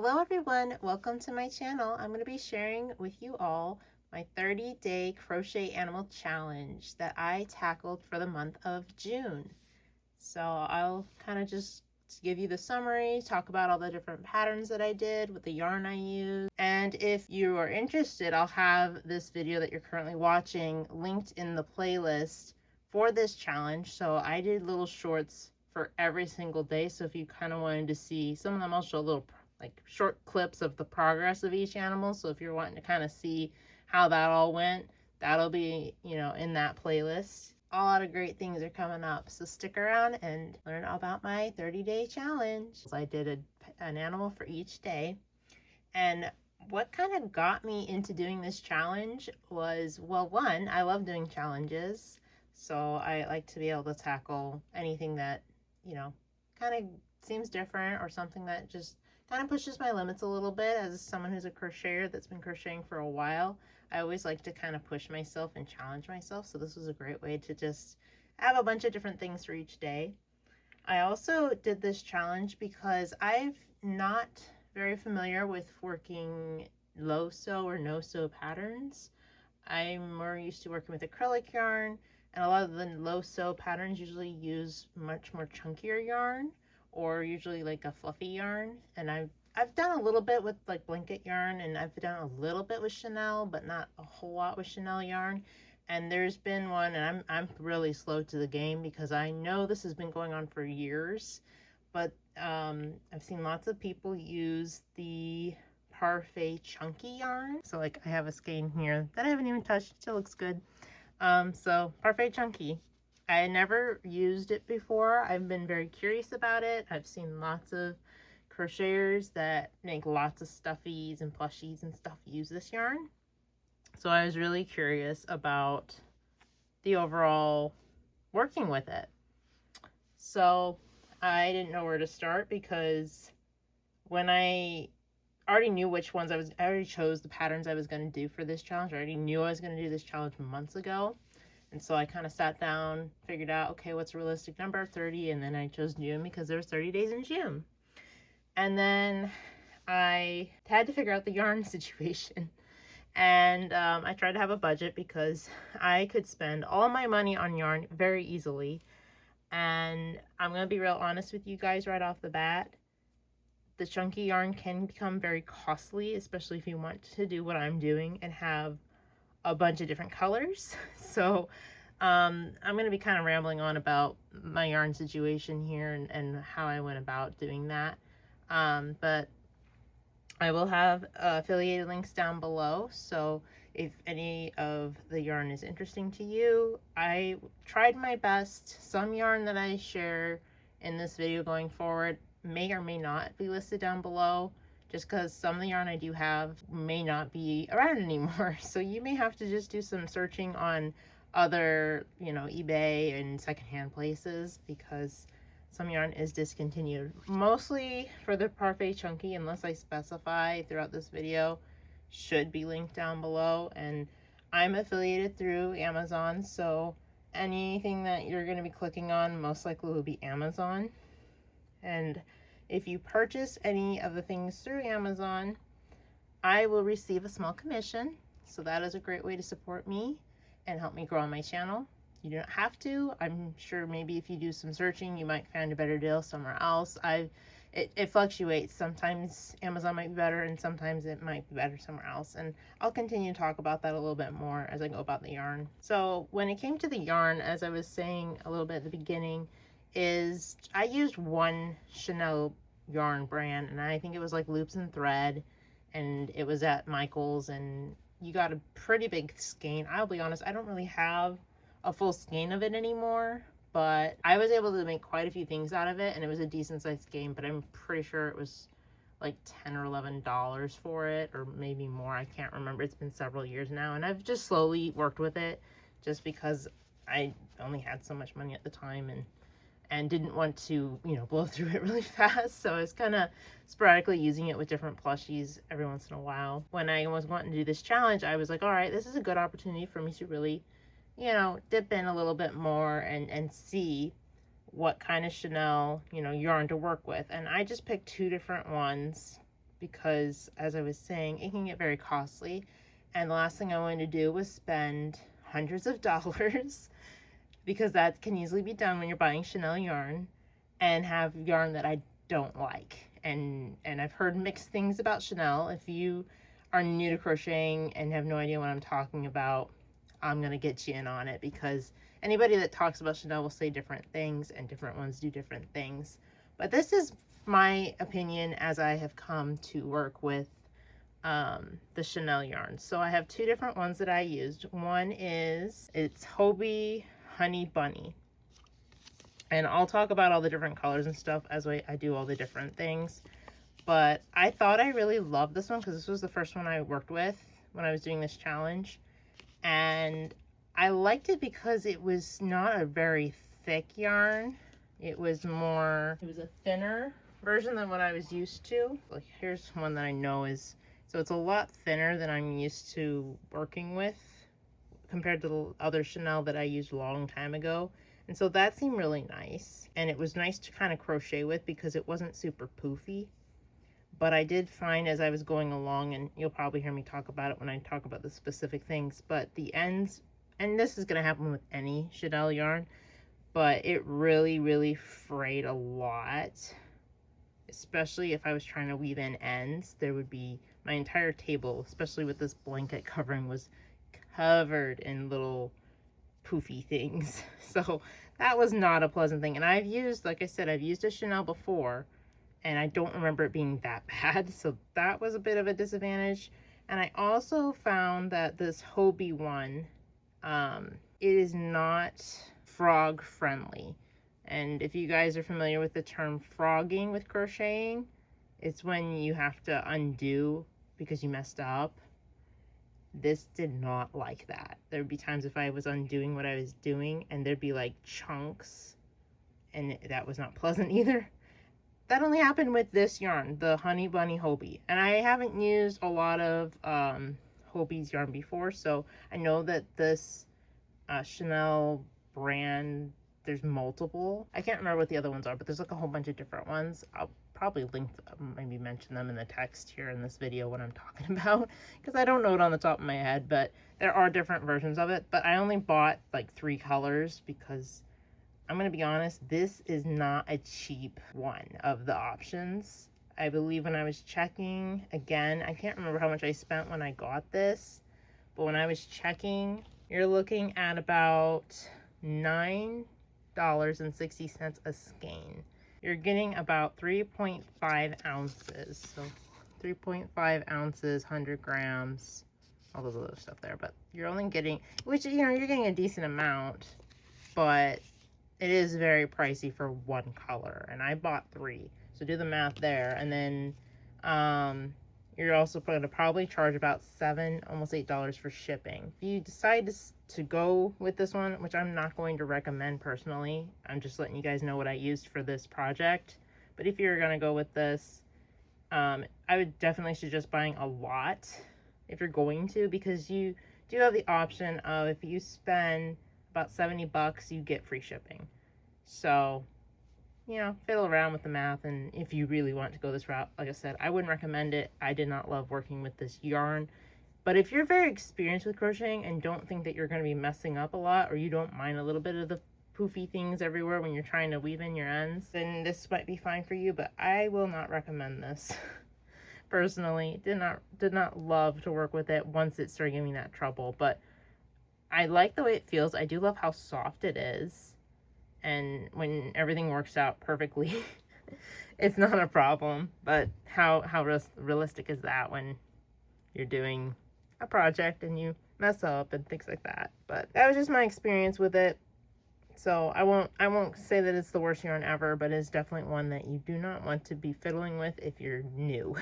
Hello everyone, welcome to my channel. I'm going to be sharing with you all my 30-day crochet animal challenge that I tackled for the month of June. So I'll kind of just give you the summary, talk about all the different patterns that I did with the yarn I used. And if you are interested, I'll have this video that you're currently watching linked in the playlist for this challenge. So I did little shorts for every single day. So if you kind of wanted to see, some of them I'll show little like short clips of the progress of each animal. So if you're wanting to kind of see how that all went, that'll be, in that playlist. A lot of great things are coming up, so stick around and learn about my 30-day challenge. I did an animal for each day, and what kind of got me into doing this challenge was, well, one, I love doing challenges, so I like to be able to tackle anything that, kind of seems different or something that just kind of pushes my limits a little bit. As someone who's a crocheter that's been crocheting for a while, I always like to kind of push myself and challenge myself. So this was a great way to just have a bunch of different things for each day. I also did this challenge because I'm not very familiar with working low sew or no sew patterns. I'm more used to working with acrylic yarn, and a lot of the low sew patterns usually use much more chunkier yarn, or usually like a fluffy yarn. And I've done a little bit with like blanket yarn, and I've done a little bit with Chanel, but not a whole lot with Chanel yarn. And there's been one, and I'm really slow to the game because I know this has been going on for years, but I've seen lots of people use the Parfait chunky yarn. So like I have a skein here that I haven't even touched. It still looks good. So Parfait chunky. I had never used it before. I've been very curious about it. I've seen lots of crocheters that make lots of stuffies and plushies and stuff use this yarn. So I was really curious about the overall working with it. So I didn't know where to start because when I already knew which ones I already chose the patterns I was going to do for this challenge. I already knew I was going to do this challenge months ago. And so I kind of sat down, figured out, okay, what's a realistic number of 30? And then I chose June because there was 30 days in June. And then I had to figure out the yarn situation. And I tried to have a budget because I could spend all my money on yarn very easily. And I'm going to be real honest with you guys right off the bat. The chunky yarn can become very costly, especially if you want to do what I'm doing and have a bunch of different colors. So I'm going to be kind of rambling on about my yarn situation here and how I went about doing that. But I will have affiliated links down below. So if any of the yarn is interesting to you, I tried my best. Some yarn that I share in this video going forward may or may not be listed down below, just because some of the yarn I do have may not be around anymore. So you may have to just do some searching on other, eBay and secondhand places, because some yarn is discontinued. Mostly for the Parfait chunky, unless I specify throughout this video, should be linked down below. And I'm affiliated through Amazon, so anything that you're going to be clicking on most likely will be Amazon. And if you purchase any of the things through Amazon, I will receive a small commission. So that is a great way to support me and help me grow on my channel. You don't have to. I'm sure maybe if you do some searching, you might find a better deal somewhere else. It fluctuates. Sometimes Amazon might be better and sometimes it might be better somewhere else. And I'll continue to talk about that a little bit more as I go about the yarn. So when it came to the yarn, as I was saying a little bit at the beginning, is I used one Chanel yarn brand, and I think it was like Loops and Thread, and it was at Michael's, and you got a pretty big skein. I'll be honest, I don't really have a full skein of it anymore, but I was able to make quite a few things out of it, and it was a decent sized skein, but I'm pretty sure it was like $10 or $11 for it, or maybe more. I can't remember. It's been several years now, and I've just slowly worked with it just because I only had so much money at the time and didn't want to, blow through it really fast. So I was kind of sporadically using it with different plushies every once in a while. When I was wanting to do this challenge, I was like, all right, this is a good opportunity for me to really, dip in a little bit more and see what kind of Chanel, yarn to work with. And I just picked two different ones because, as I was saying, it can get very costly. And the last thing I wanted to do was spend hundreds of dollars because that can easily be done when you're buying Chanel yarn and have yarn that I don't like. And I've heard mixed things about Chanel. If you are new to crocheting and have no idea what I'm talking about, I'm gonna get you in on it, because anybody that talks about Chanel will say different things and different ones do different things. But this is my opinion as I have come to work with the Chanel yarn. So I have two different ones that I used. One is, it's Hobie Honey Bunny. And I'll talk about all the different colors and stuff as I do all the different things. But I thought I really loved this one because this was the first one I worked with when I was doing this challenge. And I liked it because it was not a very thick yarn. It was a thinner version than what I was used to. Like, here's one that I know is, so it's a lot thinner than I'm used to working with compared to the other Chanel that I used a long time ago. And so that seemed really nice. And it was nice to kind of crochet with because it wasn't super poofy. But I did find as I was going along, and you'll probably hear me talk about it when I talk about the specific things, but the ends, and this is going to happen with any Chanel yarn, but it really, really frayed a lot. Especially if I was trying to weave in ends, there would be, my entire table, especially with this blanket covering, was covered in little poofy things. So that was not a pleasant thing. And I've used, like I said, I've used a Chanel before, and I don't remember it being that bad. So that was a bit of a disadvantage. And I also found that this Hobie one, it is not frog friendly. And if you guys are familiar with the term frogging with crocheting, it's when you have to undo because you messed up. This did not like that. There would be times if I was undoing what I was doing and there'd be like chunks, and that was not pleasant either. That only happened with this yarn, the Honey Bunny Hobie. And I haven't used a lot of Hobie's yarn before, so I know that this Chanel brand, there's multiple. I can't remember what the other ones are, but there's like a whole bunch of different ones. I'll probably link, maybe mention them in the text here in this video when I'm talking about, because I don't know it on the top of my head, but there are different versions of it. But I only bought like 3 colors because I'm going to be honest, this is not a cheap one of the options. I believe when I was checking, again, I can't remember how much I spent when I got this, but when I was checking, you're looking at about $9.60 a skein. You're getting about 3.5 ounces. So 3.5 ounces, 100 grams, all those other stuff there. But you're only getting, which, you know, you're getting a decent amount, but it is very pricey for one color. And I bought 3. So do the math there. And then you're also going to probably charge about $7, almost $8 for shipping. If you decide to go with this one, which I'm not going to recommend personally, I'm just letting you guys know what I used for this project. But if you're going to go with this, I would definitely suggest buying a lot if you're going to, because you do have the option of, if you spend about $70, you get free shipping. So, you know, fiddle around with the math, and if you really want to go this route, like I said, I wouldn't recommend it. I did not love working with this yarn. But if you're very experienced with crocheting and don't think that you're going to be messing up a lot, or you don't mind a little bit of the poofy things everywhere when you're trying to weave in your ends, then this might be fine for you. But I will not recommend this. Personally, did not love to work with it once it started giving me that trouble. But I like the way it feels. I do love how soft it is. And when everything works out perfectly, it's not a problem. But how realistic is that when you're doing a project and you mess up and things like that? But that was just my experience with it. So I won't say that it's the worst yarn ever, but it's definitely one that you do not want to be fiddling with if you're new.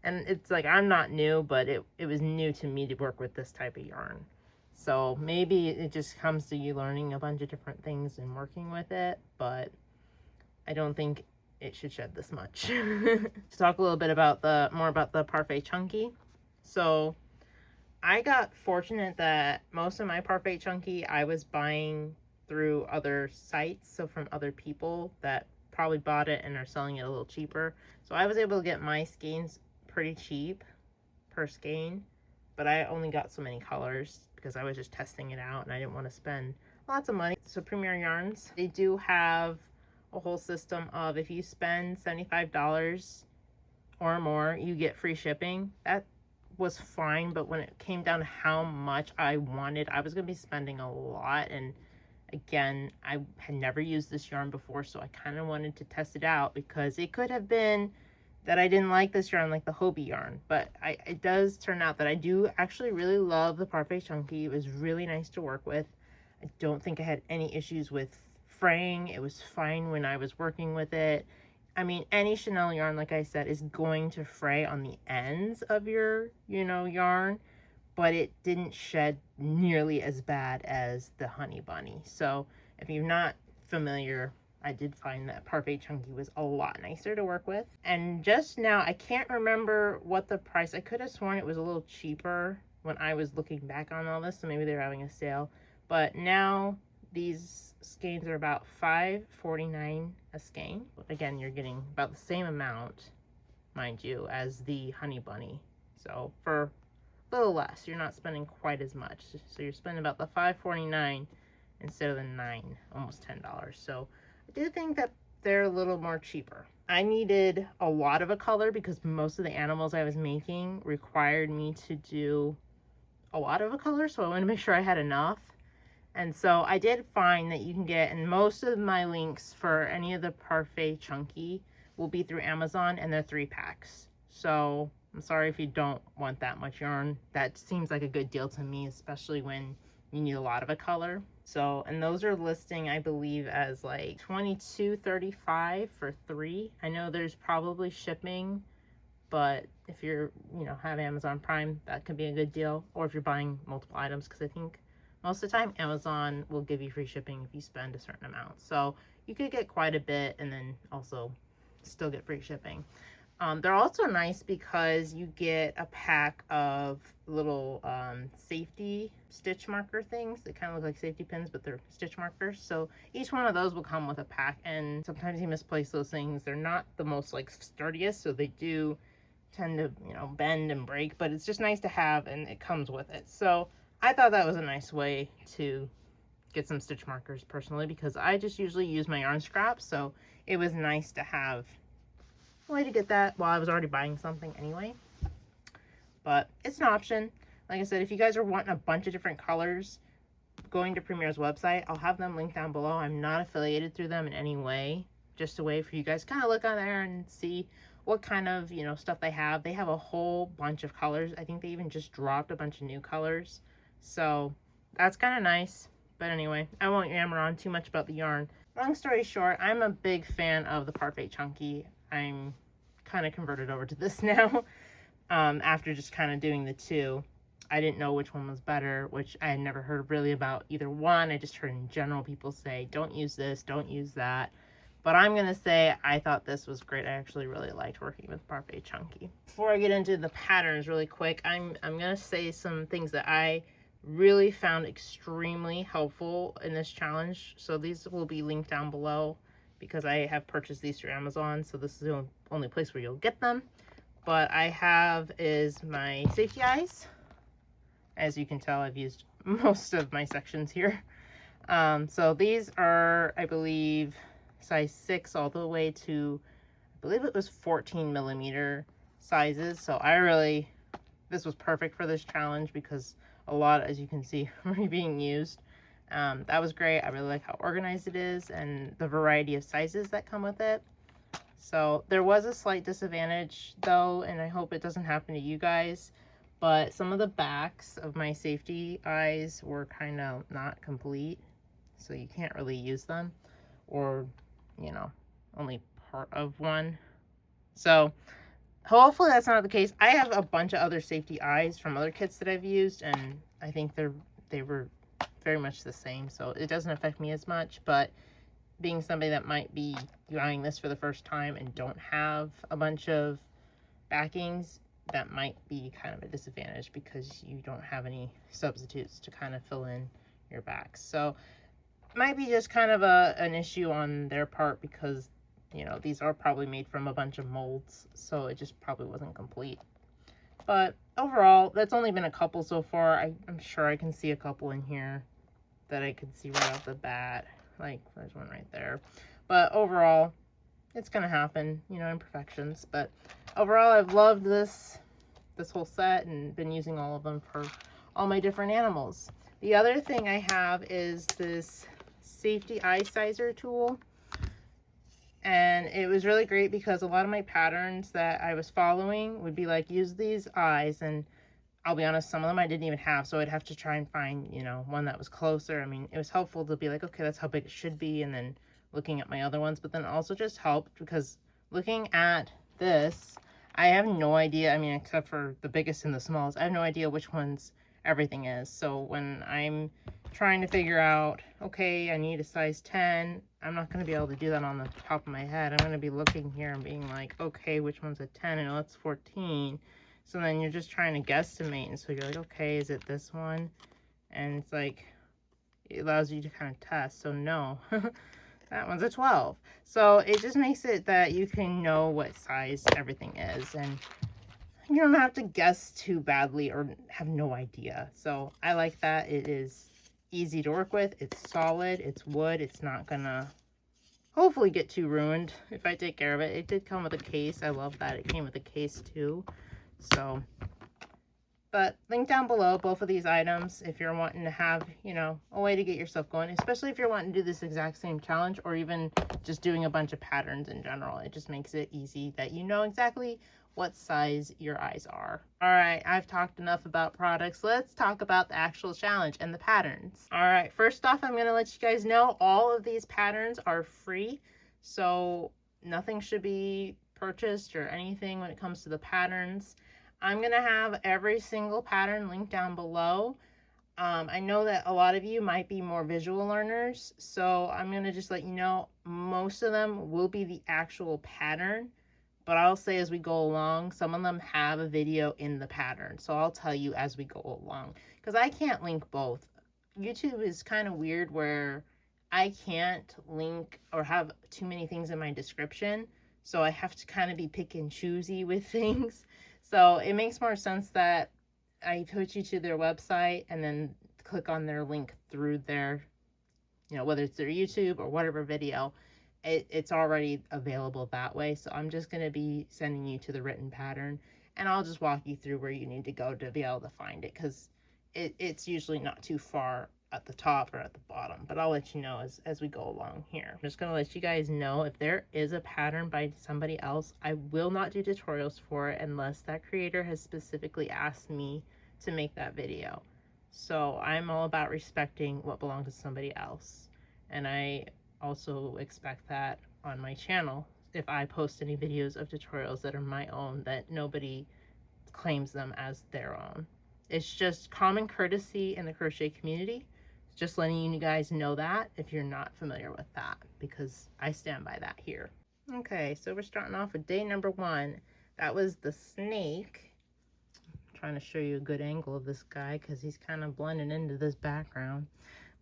And it's like, I'm not new, but it was new to me to work with this type of yarn. So maybe it just comes to you learning a bunch of different things and working with it, but I don't think it should shed this much. To talk a little bit about more about the Parfait Chunky. So I got fortunate that most of my Parfait Chunky I was buying through other sites, so from other people that probably bought it and are selling it a little cheaper. So I was able to get my skeins pretty cheap per skein, but I only got so many colors because I was just testing it out and I didn't want to spend lots of money. So Premier Yarns, they do have a whole system of if you spend $75 or more, you get free shipping. That was fine, but when it came down to how much I wanted, I was going to be spending a lot. And again, I had never used this yarn before, so I kind of wanted to test it out because it could have been that I didn't like this yarn, like the Hobie yarn, but it does turn out that I do actually really love the Parfait Chunky. It was really nice to work with. I don't think I had any issues with fraying. It was fine when I was working with it. I mean, any Chanel yarn, like I said, is going to fray on the ends of your, yarn, but it didn't shed nearly as bad as the Honey Bunny. So if you're not familiar, I did find that Parfait Chunky was a lot nicer to work with. And just now, I can't remember what the price, I could have sworn it was a little cheaper when I was looking back on all this, so maybe they're having a sale. But now these skeins are about $5.49 a skein. Again, you're getting about the same amount, mind you, as the Honey Bunny. So for a little less, you're not spending quite as much. So you're spending about the $5.49 instead of the $9, almost $10. So I do think that they're a little more cheaper. I needed a lot of a color because most of the animals I was making required me to do a lot of a color, so I wanted to make sure I had enough. And so I did find that you can get, and most of my links for any of the Parfait Chunky will be through Amazon, and they're 3-packs. So I'm sorry if you don't want that much yarn. That seems like a good deal to me, especially when you need a lot of a color. So, and those are listing, I believe, as like $22.35 for 3. I know there's probably shipping, but if you're, have Amazon Prime, that could be a good deal. Or if you're buying multiple items, because I think most of the time Amazon will give you free shipping if you spend a certain amount. So you could get quite a bit and then also still get free shipping. They're also nice because you get a pack of little safety stitch marker things. They kind of look like safety pins, but they're stitch markers. So each one of those will come with a pack, and sometimes you misplace those things. They're not the most sturdiest, so they do tend to, bend and break, but it's just nice to have, and it comes with it. So I thought that was a nice way to get some stitch markers personally, because I just usually use my yarn scraps, so it was nice to have a way to get that while I was already buying something anyway. But it's an option. Like I said, if you guys are wanting a bunch of different colors, going to Premier's website, I'll have them linked down below. I'm not affiliated through them in any way, just a way for you guys to kind of look on there and see what kind of, stuff they have. They have a whole bunch of colors. I think they even just dropped a bunch of new colors. So that's kind of nice. But anyway, I won't yammer on too much about the yarn. Long story short, I'm a big fan of the Parfait Chunky. I'm kind of converted over to this now. After just kind of doing the two. I didn't know which one was better, which I had never heard really about either one. I just heard in general people say, don't use this, don't use that. But I'm going to say I thought this was great. I actually really liked working with Parfait Chunky. Before I get into the patterns really quick, I'm going to say some things that I really found extremely helpful in this challenge. So these will be linked down below because I have purchased these through Amazon. So this is the only place where you'll get them. But I have is my safety eyes. As you can tell, I've used most of my sections here. So these are, I believe, size 6 all the way to, I believe it was 14 millimeter sizes. So this was perfect for this challenge because a lot, as you can see, are being used. That was great. I really like how organized it is and the variety of sizes that come with it. So there was a slight disadvantage though, and I hope it doesn't happen to you guys, but some of the backs of my safety eyes were kind of not complete, so you can't really use them, or only part of one. So hopefully that's not the case. I have a bunch of other safety eyes from other kits that I've used, and I think they were very much the same, so it doesn't affect me as much. But being somebody that might be buying this for the first time and don't have a bunch of backings, that might be kind of a disadvantage because you don't have any substitutes to kind of fill in your backs. So it might be just kind of an issue on their part because you know, these are probably made from a bunch of molds, so it just probably wasn't complete. But overall, that's only been a couple so far. I'm sure I can see a couple in here that I could see right off the bat. Like, there's one right there. But overall, it's gonna happen, you know, imperfections. But overall, I've loved this whole set and been using all of them for all my different animals. The other thing I have is this safety eye sizer tool. And it was really great because a lot of my patterns that I was following would be like, use these eyes, and I'll be honest, some of them I didn't even have, so I'd have to try and find, you know, one that was closer. I mean, it was helpful to be like, okay, that's how big it should be, and then looking at my other ones, but then also just helped because looking at this, I have no idea, I mean, except for the biggest and the smallest, I have no idea which ones everything is. So when I'm trying to figure out, okay, I need a size 10, I'm not going to be able to do that on the top of my head. I'm going to be looking here and being like, okay, which one's a 10? And that's 14. So then you're just trying to guesstimate. And so you're like, okay, is it this one? And it's like, it allows you to kind of test. So no, that one's a 12. So it just makes it that you can know what size everything is. And you don't have to guess too badly or have no idea. So I like that. It is easy to work with. It's solid. It's wood. It's not gonna hopefully get too ruined if I take care of it. It did come with a case. I love that it came with a case too. So, but link down below both of these items if you're wanting to have, you know, a way to get yourself going, especially if you're wanting to do this exact same challenge or even just doing a bunch of patterns in general. It just makes it easy that you know exactly what size your eyes are. All right, I've talked enough about products. Let's talk about the actual challenge and the patterns. All right, first off, I'm gonna let you guys know all of these patterns are free. So nothing should be purchased or anything when it comes to the patterns. I'm going to have every single pattern linked down below. I know that a lot of you might be more visual learners, so I'm going to just let you know most of them will be the actual pattern, but I'll say as we go along, some of them have a video in the pattern, so I'll tell you as we go along, because I can't link both. YouTube is kind of weird where I can't link or have too many things in my description, so I have to kind of be pick and choosy with things. So it makes more sense that I put you to their website and then click on their link through their, you know, whether it's their YouTube or whatever video, it's already available that way. So I'm just going to be sending you to the written pattern, and I'll just walk you through where you need to go to be able to find it, because it's usually not too far at the top or at the bottom, but I'll let you know as we go along here. I'm just going to let you guys know if there is a pattern by somebody else, I will not do tutorials for it unless that creator has specifically asked me to make that video. So I'm all about respecting what belongs to somebody else, and I also expect that on my channel if I post any videos of tutorials that are my own, that nobody claims them as their own. It's just common courtesy in the crochet community. Just letting you guys know that if you're not familiar with that, because I stand by that here. Okay, so we're starting off with day number 1. That was the snake. I'm trying to show you a good angle of this guy because he's kind of blending into this background.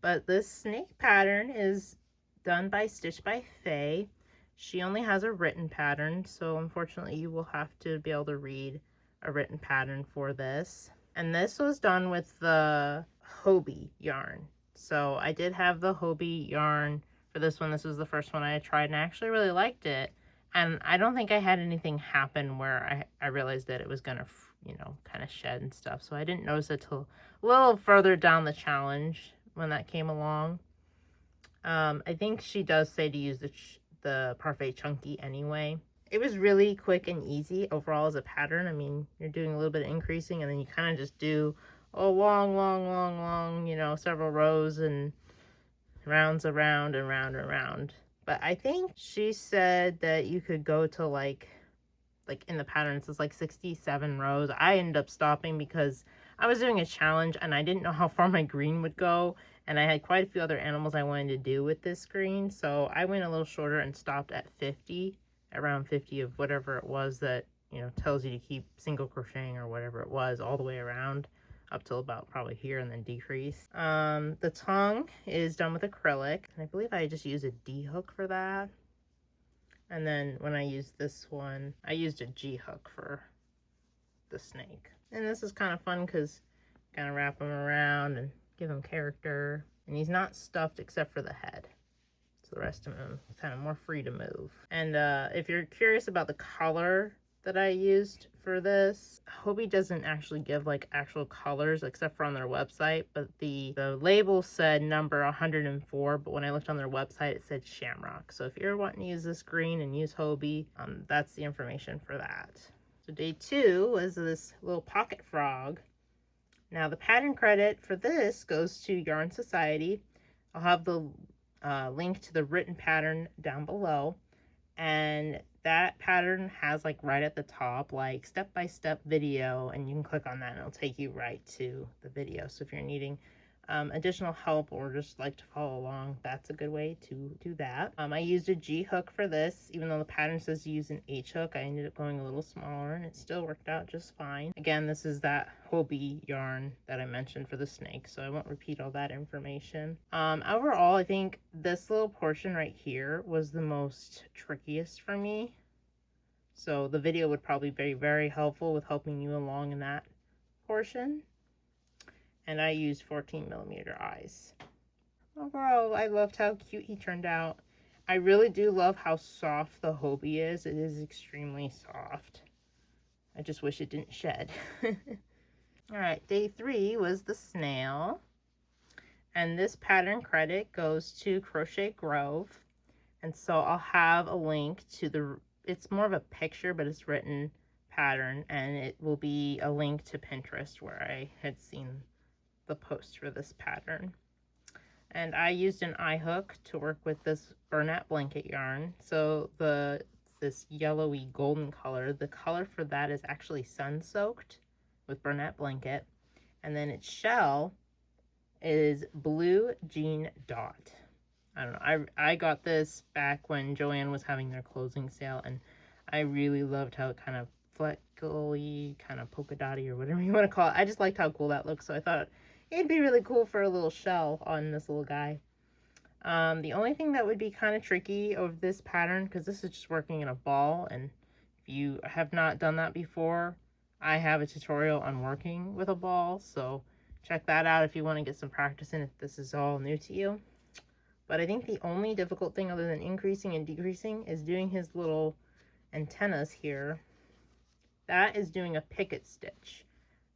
But this snake pattern is done by Stitch by Faye. She only has a written pattern, so unfortunately you will have to be able to read a written pattern for this. And this was done with the Hobie yarn. So I did have the Hobie yarn for this one. This was the first one I had tried, and I actually really liked it. And I don't think I had anything happen where I realized that it was gonna, you know, kind of shed and stuff. So I didn't notice it till a little further down the challenge when that came along. I think she does say to use the Parfait Chunky anyway. It was really quick and easy overall as a pattern. I mean, you're doing a little bit of increasing, and then you kind of just do a long, you know, several rows and rounds around and round and round. But I think she said that you could go to like in the patterns, it's like 67 rows. I ended up stopping because I was doing a challenge and I didn't know how far my green would go, and I had quite a few other animals I wanted to do with this green, so I went a little shorter and stopped at 50, around 50 of whatever it was that, you know, tells you to keep single crocheting or whatever it was all the way around up till about probably here and then decrease. The tongue is done with acrylic, and I believe I just used a D hook for that. And then when I used this one, I used a G hook for the snake. And this is kind of fun because kind of wrap him around and give him character. And he's not stuffed except for the head. So the rest of him is kind of more free to move. And if you're curious about the color that I used for this, Hobie doesn't actually give like actual colors except for on their website, but the label said number 104, but when I looked on their website it said shamrock. So if you're wanting to use this green and use Hobie, that's the information for that. So day 2 was this little pocket frog. Now the pattern credit for this goes to Yarn Society. I'll have the link to the written pattern down below, and that pattern has like right at the top like step-by-step video, and you can click on that and it'll take you right to the video. So if you're needing additional help or just like to follow along, that's a good way to do that. I used a G hook for this. Even though the pattern says use an H hook, I ended up going a little smaller and it still worked out just fine. Again, this is that Hobie yarn that I mentioned for the snake, so I won't repeat all that information. Overall, I think this little portion right here was the most trickiest for me. So the video would probably be very helpful with helping you along in that portion. And I used 14mm eyes. Overall, I loved how cute he turned out. I really do love how soft the Hobie is. It is extremely soft. I just wish it didn't shed. Alright, day 3 was the snail. And this pattern credit goes to Crochet Grove. And so I'll have a link to it's more of a picture, but it's written pattern. And it will be a link to Pinterest where I had seen the post for this pattern. And I used an eye hook to work with this Bernat blanket yarn. So this yellowy golden color, the color for that is actually sun soaked with Bernat blanket. And then its shell is blue jean dot. I don't know, I got this back when Joann was having their closing sale, and I really loved how it kind of fleckly, kind of polka dotty or whatever you want to call it. I just liked how cool that looks, so I thought it'd be really cool for a little shell on this little guy. The only thing that would be kind of tricky of this pattern, because this is just working in a ball, and if you have not done that before, I have a tutorial on working with a ball, so check that out if you want to get some practice in if this is all new to you. But I think the only difficult thing other than increasing and decreasing is doing his little antennas here. That is doing a picket stitch.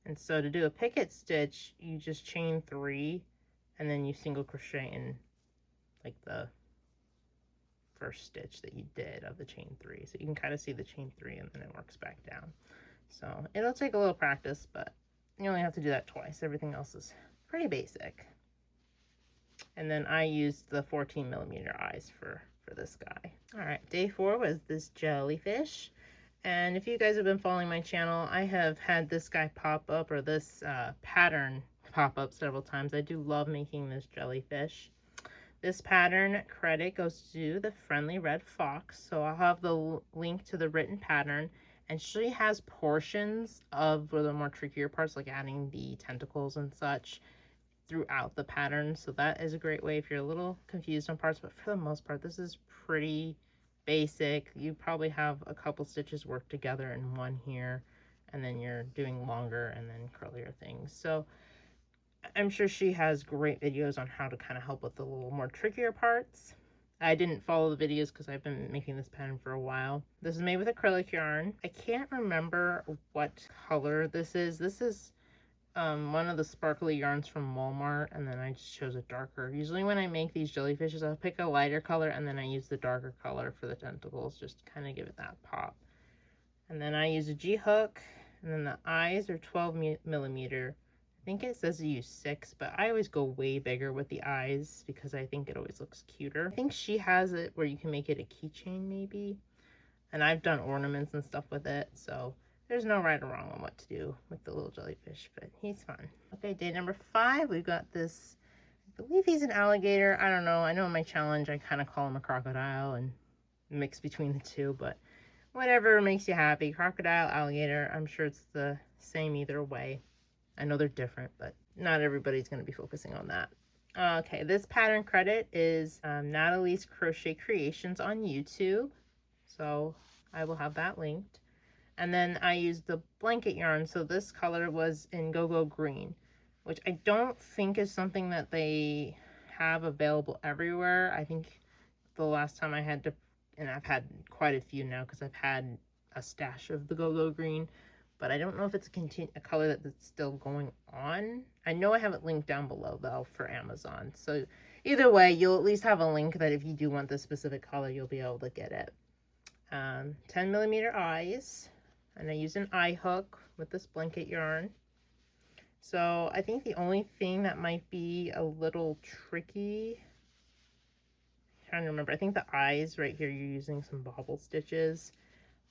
And so to do a picket stitch, you just chain 3 and then you single crochet in like the first stitch that you did of the chain 3. So you can kind of see the chain 3 and then it works back down. So it'll take a little practice, but you only have to do that twice. Everything else is pretty basic. And then I used the 14mm eyes for this guy. All right, day 4 was this jellyfish. And if you guys have been following my channel, I have had this guy pop up, or this pattern pop up several times. I do love making this jellyfish. This pattern credit goes to the Friendly Red Fox. So I'll have the link to the written pattern. And she has portions of the more trickier parts, like adding the tentacles and such, throughout the pattern. So that is a great way if you're a little confused on parts, but for the most part this is pretty basic. You probably have a couple stitches worked together in one here, and then you're doing longer and then curlier things. So I'm sure she has great videos on how to kind of help with the little more trickier parts. I didn't follow the videos because I've been making this pattern for a while. This is made with acrylic yarn. I can't remember what color this is. This is one of the sparkly yarns from Walmart, and then I just chose a darker. Usually when I make these jellyfishes, I'll pick a lighter color and then I use the darker color for the tentacles, just to kind of give it that pop. And then I use a G hook, and then the eyes are 12mm. I think it says to use 6, but I always go way bigger with the eyes because I think it always looks cuter. I think she has it where you can make it a keychain maybe, and I've done ornaments and stuff with it, so there's no right or wrong on what to do with the little jellyfish, but he's fun. Okay, day number 5, we've got this, I believe he's an alligator. I don't know. I know in my challenge I kind of call him a crocodile and mix between the two, but whatever makes you happy. Crocodile, alligator, I'm sure it's the same either way. I know they're different, but not everybody's going to be focusing on that. Okay, this pattern credit is Natalie's Crochet Creations on YouTube. So I will have that linked. And then I used the blanket yarn. So this color was in Go-Go Green, which I don't think is something that they have available everywhere. I think the last time I had to, and I've had quite a few now because I've had a stash of the Go-Go Green, but I don't know if it's a color that's still going on. I know I have it linked down below though for Amazon. So either way, you'll at least have a link that if you do want this specific color, you'll be able to get it. 10 millimeter eyes, and I use an eye hook with this blanket yarn. So I think the only thing that might be a little tricky, I'm trying to remember, I think the eyes right here, you're using some bobble stitches.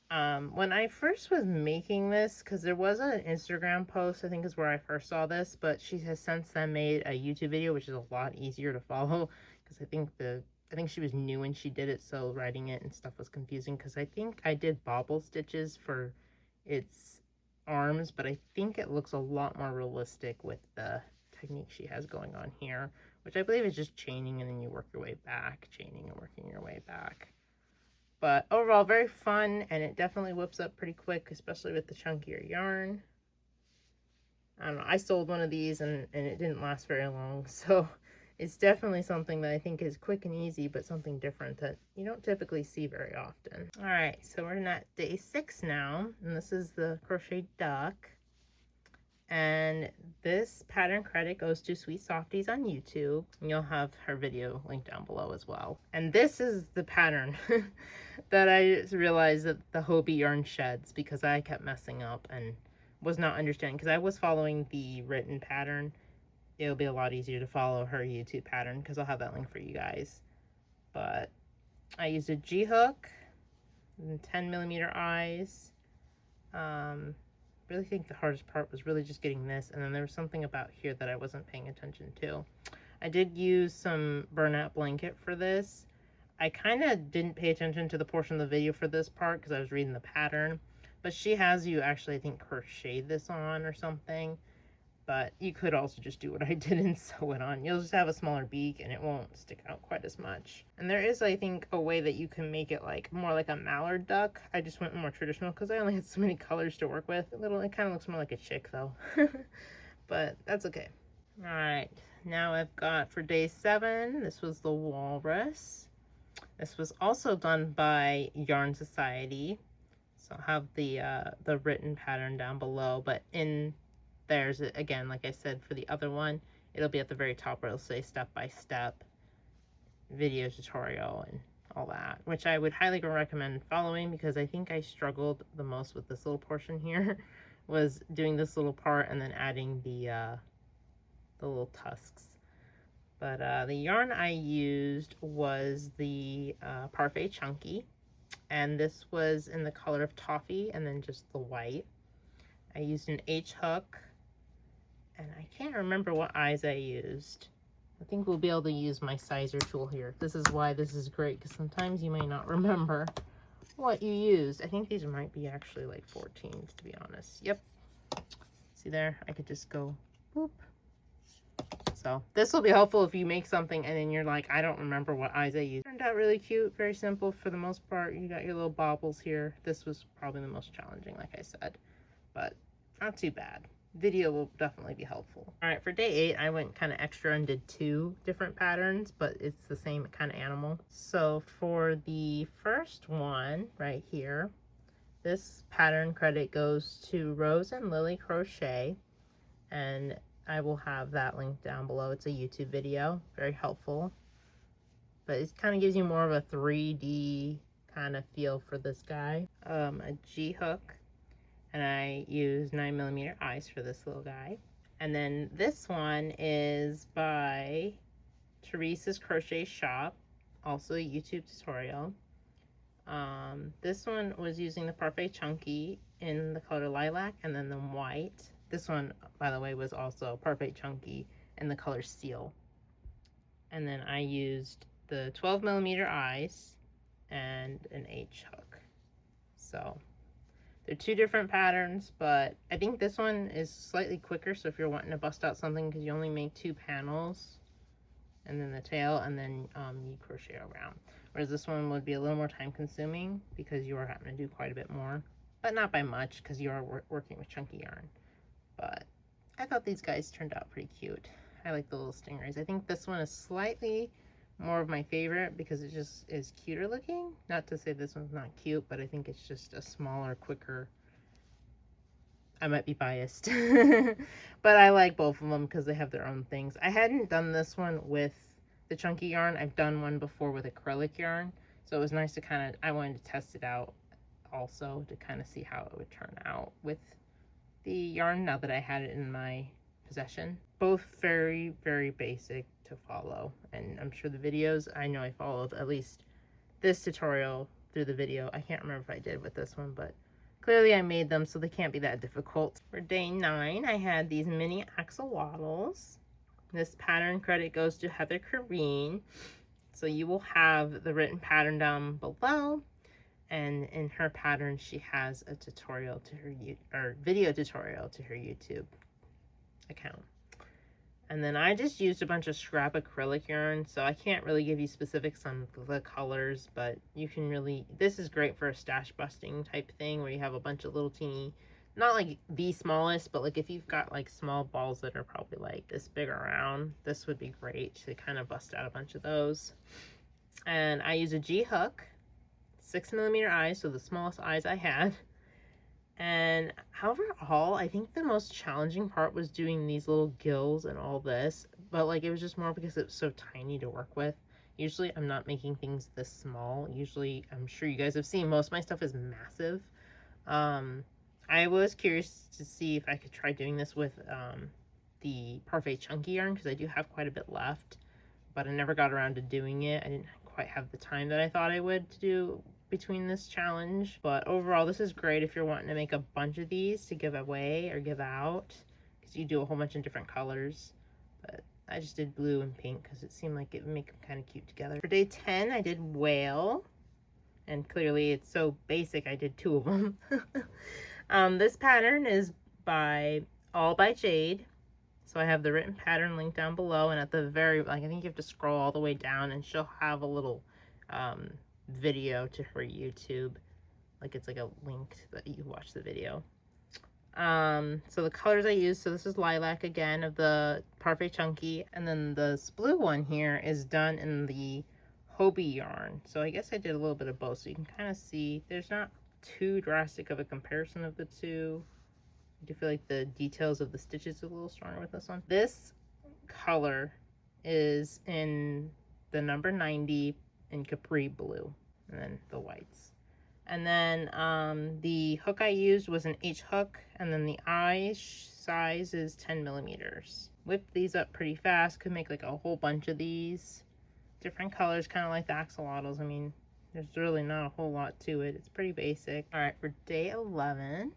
When I first was making this, because there was an Instagram post, I think is where I first saw this, but she has since then made a YouTube video, which is a lot easier to follow, because I think she was new when she did it, so writing it and stuff was confusing, because I think I did bobble stitches for its arms, but I think it looks a lot more realistic with the technique she has going on here, which I believe is just chaining and then you work your way back, chaining and working your way back. But overall, very fun, and it definitely whips up pretty quick, especially with the chunkier yarn. I don't know, I sold one of these and it didn't last very long, so it's definitely something that I think is quick and easy, but something different that you don't typically see very often. All right, so we're at day 6 now, and this is the crochet duck. And this pattern credit goes to Sweet Softies on YouTube. And you'll have her video linked down below as well. And this is the pattern that I realized that the Hobie yarn sheds, because I kept messing up and was not understanding, because I was following the written pattern. It'll be a lot easier to follow her YouTube pattern because I'll have that link for you guys. But I used a G hook and 10 millimeter eyes. Really think the hardest part was really just getting this, and then there was something about here that I wasn't paying attention to. I did use some burnout blanket for this. I kind of didn't pay attention to the portion of the video for this part because I was reading the pattern, but she has you actually, I think, crochet this on or something. But you could also just do what I did and sew it on. You'll just have a smaller beak and it won't stick out quite as much. And there is, I think, a way that you can make it like more like a mallard duck. I just went more traditional because I only had so many colors to work with. It kind of looks more like a chick though. But that's okay. All right, now I've got for day 7, this was the walrus. This was also done by Yarn Society. So I'll have the written pattern down below, but in there's, again, like I said, for the other one, it'll be at the very top where it'll say step-by-step video tutorial and all that, which I would highly recommend following because I think I struggled the most with this little portion here, was doing this little part and then adding the little tusks. But the yarn I used was the Parfait Chunky, and this was in the color of toffee and then just the white. I used an H hook, and I can't remember what eyes I used. I think we'll be able to use my sizer tool here. This is why this is great, because sometimes you may not remember what you used. I think these might be actually like 14s, to be honest. Yep. See there? I could just go boop. So this will be helpful if you make something and then you're like, I don't remember what eyes I used. Turned out really cute, very simple for the most part. You got your little bobbles here. This was probably the most challenging, like I said, but not too bad. Video will definitely be helpful. All right, for day 8, I went kind of extra and did 2 different patterns, but it's the same kind of animal. So for the first one right here, this pattern credit goes to Rose and Lily Crochet, and I will have that link down below. It's a YouTube video, very helpful, but it kind of gives you more of a 3D kind of feel for this guy. A G hook, and I use 9mm eyes for this little guy. And then this one is by Teresa's Crochet Shop, also a YouTube tutorial. This one was using the Parfait Chunky in the color lilac and then the white. This one, by the way, was also Parfait Chunky in the color Steel. And then I used the 12mm eyes and an H hook. So they're 2 different patterns, but I think this one is slightly quicker. So if you're wanting to bust out something, because you only make 2 panels and then the tail, and then you crochet around. whereas this one would be a little more time consuming because you are having to do quite a bit more, but not by much because you are working with chunky yarn. But I thought these guys turned out pretty cute. I like the little stingrays. I think this one is slightly more of my favorite because it just is cuter looking. Not to say this one's not cute, but I think it's just a smaller, quicker. I might be biased, but I like both of them because they have their own things. I hadn't done this one with the chunky yarn. I've done one before with acrylic yarn, so it was nice to kind of, I wanted to test it out also to kind of see how it would turn out with the yarn now that I had it in my possession. Both very, very basic to follow, and I'm sure the videos, I know I followed at least this tutorial through the video. I can't remember if I did with this one, but clearly I made them, so they can't be that difficult. For day 9, I had these mini axolotls. This pattern credit goes to Heather Kareen. So you will have the written pattern down below. And in her pattern, she has a tutorial to her video tutorial to her YouTube account. And then I just used a bunch of scrap acrylic yarn, so I can't really give you specifics on the colors, but you can really, this is great for a stash busting type thing where you have a bunch of little teeny, not like the smallest, but like if you've got like small balls that are probably like this big around, this would be great to kind of bust out a bunch of those. And I use a G hook, 6mm eyes, so the smallest eyes I had. And overall, I think the most challenging part was doing these little gills and all this, but like it was just more because it was so tiny to work with. Usually I'm not making things this small. Usually, I'm sure you guys have seen, most of my stuff is massive. I was curious to see if I could try doing this with the Parfait chunky yarn because I do have quite a bit left, but I never got around to doing it. I didn't quite have the time that I thought I would to do between this challenge. But overall, this is great if you're wanting to make a bunch of these to give away or give out, because you do a whole bunch of different colors. But I just did blue and pink because it seemed like it would make them kind of cute together. For day 10, I did whale, and clearly it's so basic I did 2 of them. This pattern is all by Jade. So I have the written pattern linked down below, and at the very, like, I think you have to scroll all the way down, and she'll have a little video to her YouTube. Like, it's like a link that you watch the video. So the colors I use, so this is lilac again of the Parfait Chunky, and then this blue one here is done in the Hobie yarn. So I guess I did a little bit of both, so you can kind of see there's not too drastic of a comparison of the two. I do feel like the details of the stitches are a little stronger with this one. This color is in the number 90 in Capri Blue, and then the whites. And then the hook I used was an H hook, and then the eye size is 10mm. Whipped these up pretty fast, could make like a whole bunch of these. Different colors, kind of like the axolotls. I mean, there's really not a whole lot to it. It's pretty basic. All right, for day 11,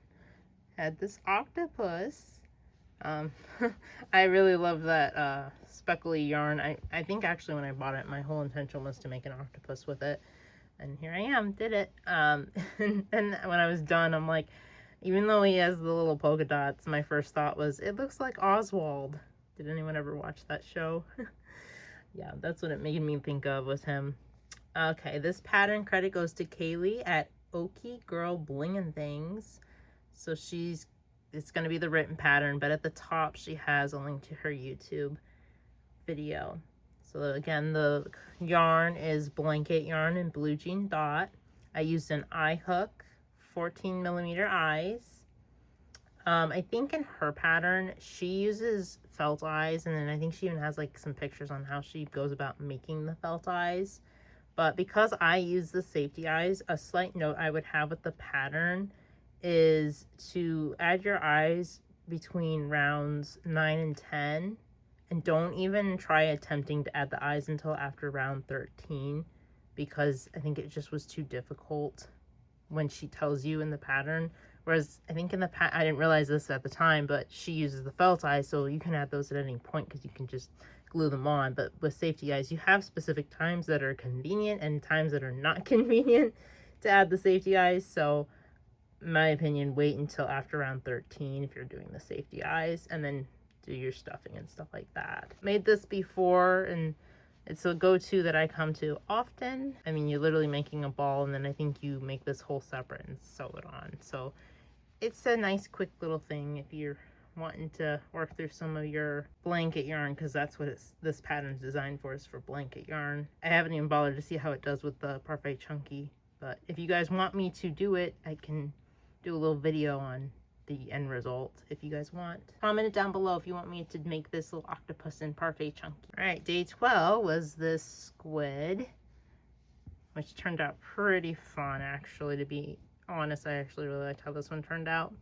had this octopus. I really love that speckly yarn. I think actually when I bought it, my whole intention was to make an octopus with it. And here I am, did it. And when I was done, I'm like, even though he has the little polka dots, my first thought was, it looks like Oswald. Did anyone ever watch that show? Yeah, that's what it made me think of, was him. Okay, this pattern credit goes to Kaylee at Okie Girl Blingin' Things. So it's going to be the written pattern, but at the top she has a link to her YouTube video. So again, the yarn is blanket yarn in Blue Jean Dot. I used an eye hook, 14mm eyes. I think in her pattern she uses felt eyes, and then I think she even has like some pictures on how she goes about making the felt eyes. But because I use the safety eyes, a slight note I would have with the pattern is to add your eyes between rounds 9 and 10, and don't even try attempting to add the eyes until after round 13, because I think it just was too difficult when she tells you in the pattern. Whereas I think in the I didn't realize this at the time, but she uses the felt eyes, so you can add those at any point because you can just glue them on. But with safety eyes, you have specific times that are convenient and times that are not convenient to add the safety eyes. So in my opinion, wait until after round 13 if you're doing the safety eyes, and then do your stuffing and stuff like that. Made this before, and It's a go-to that I come to often. I mean, you're literally making a ball, and then I think you make this whole separate and sew it on. So it's a nice quick little thing if you're wanting to work through some of your blanket yarn, because that's what this pattern's designed for, is for blanket yarn. I haven't even bothered to see how it does with the Parfait Chunky, but if you guys want me to do it, I can do a little video on the end result if you guys want. Comment it down below if you want me to make this little octopus in Parfait Chunky. All right, day 12 was this squid, which turned out pretty fun, actually. To be honest, I actually really liked how this one turned out.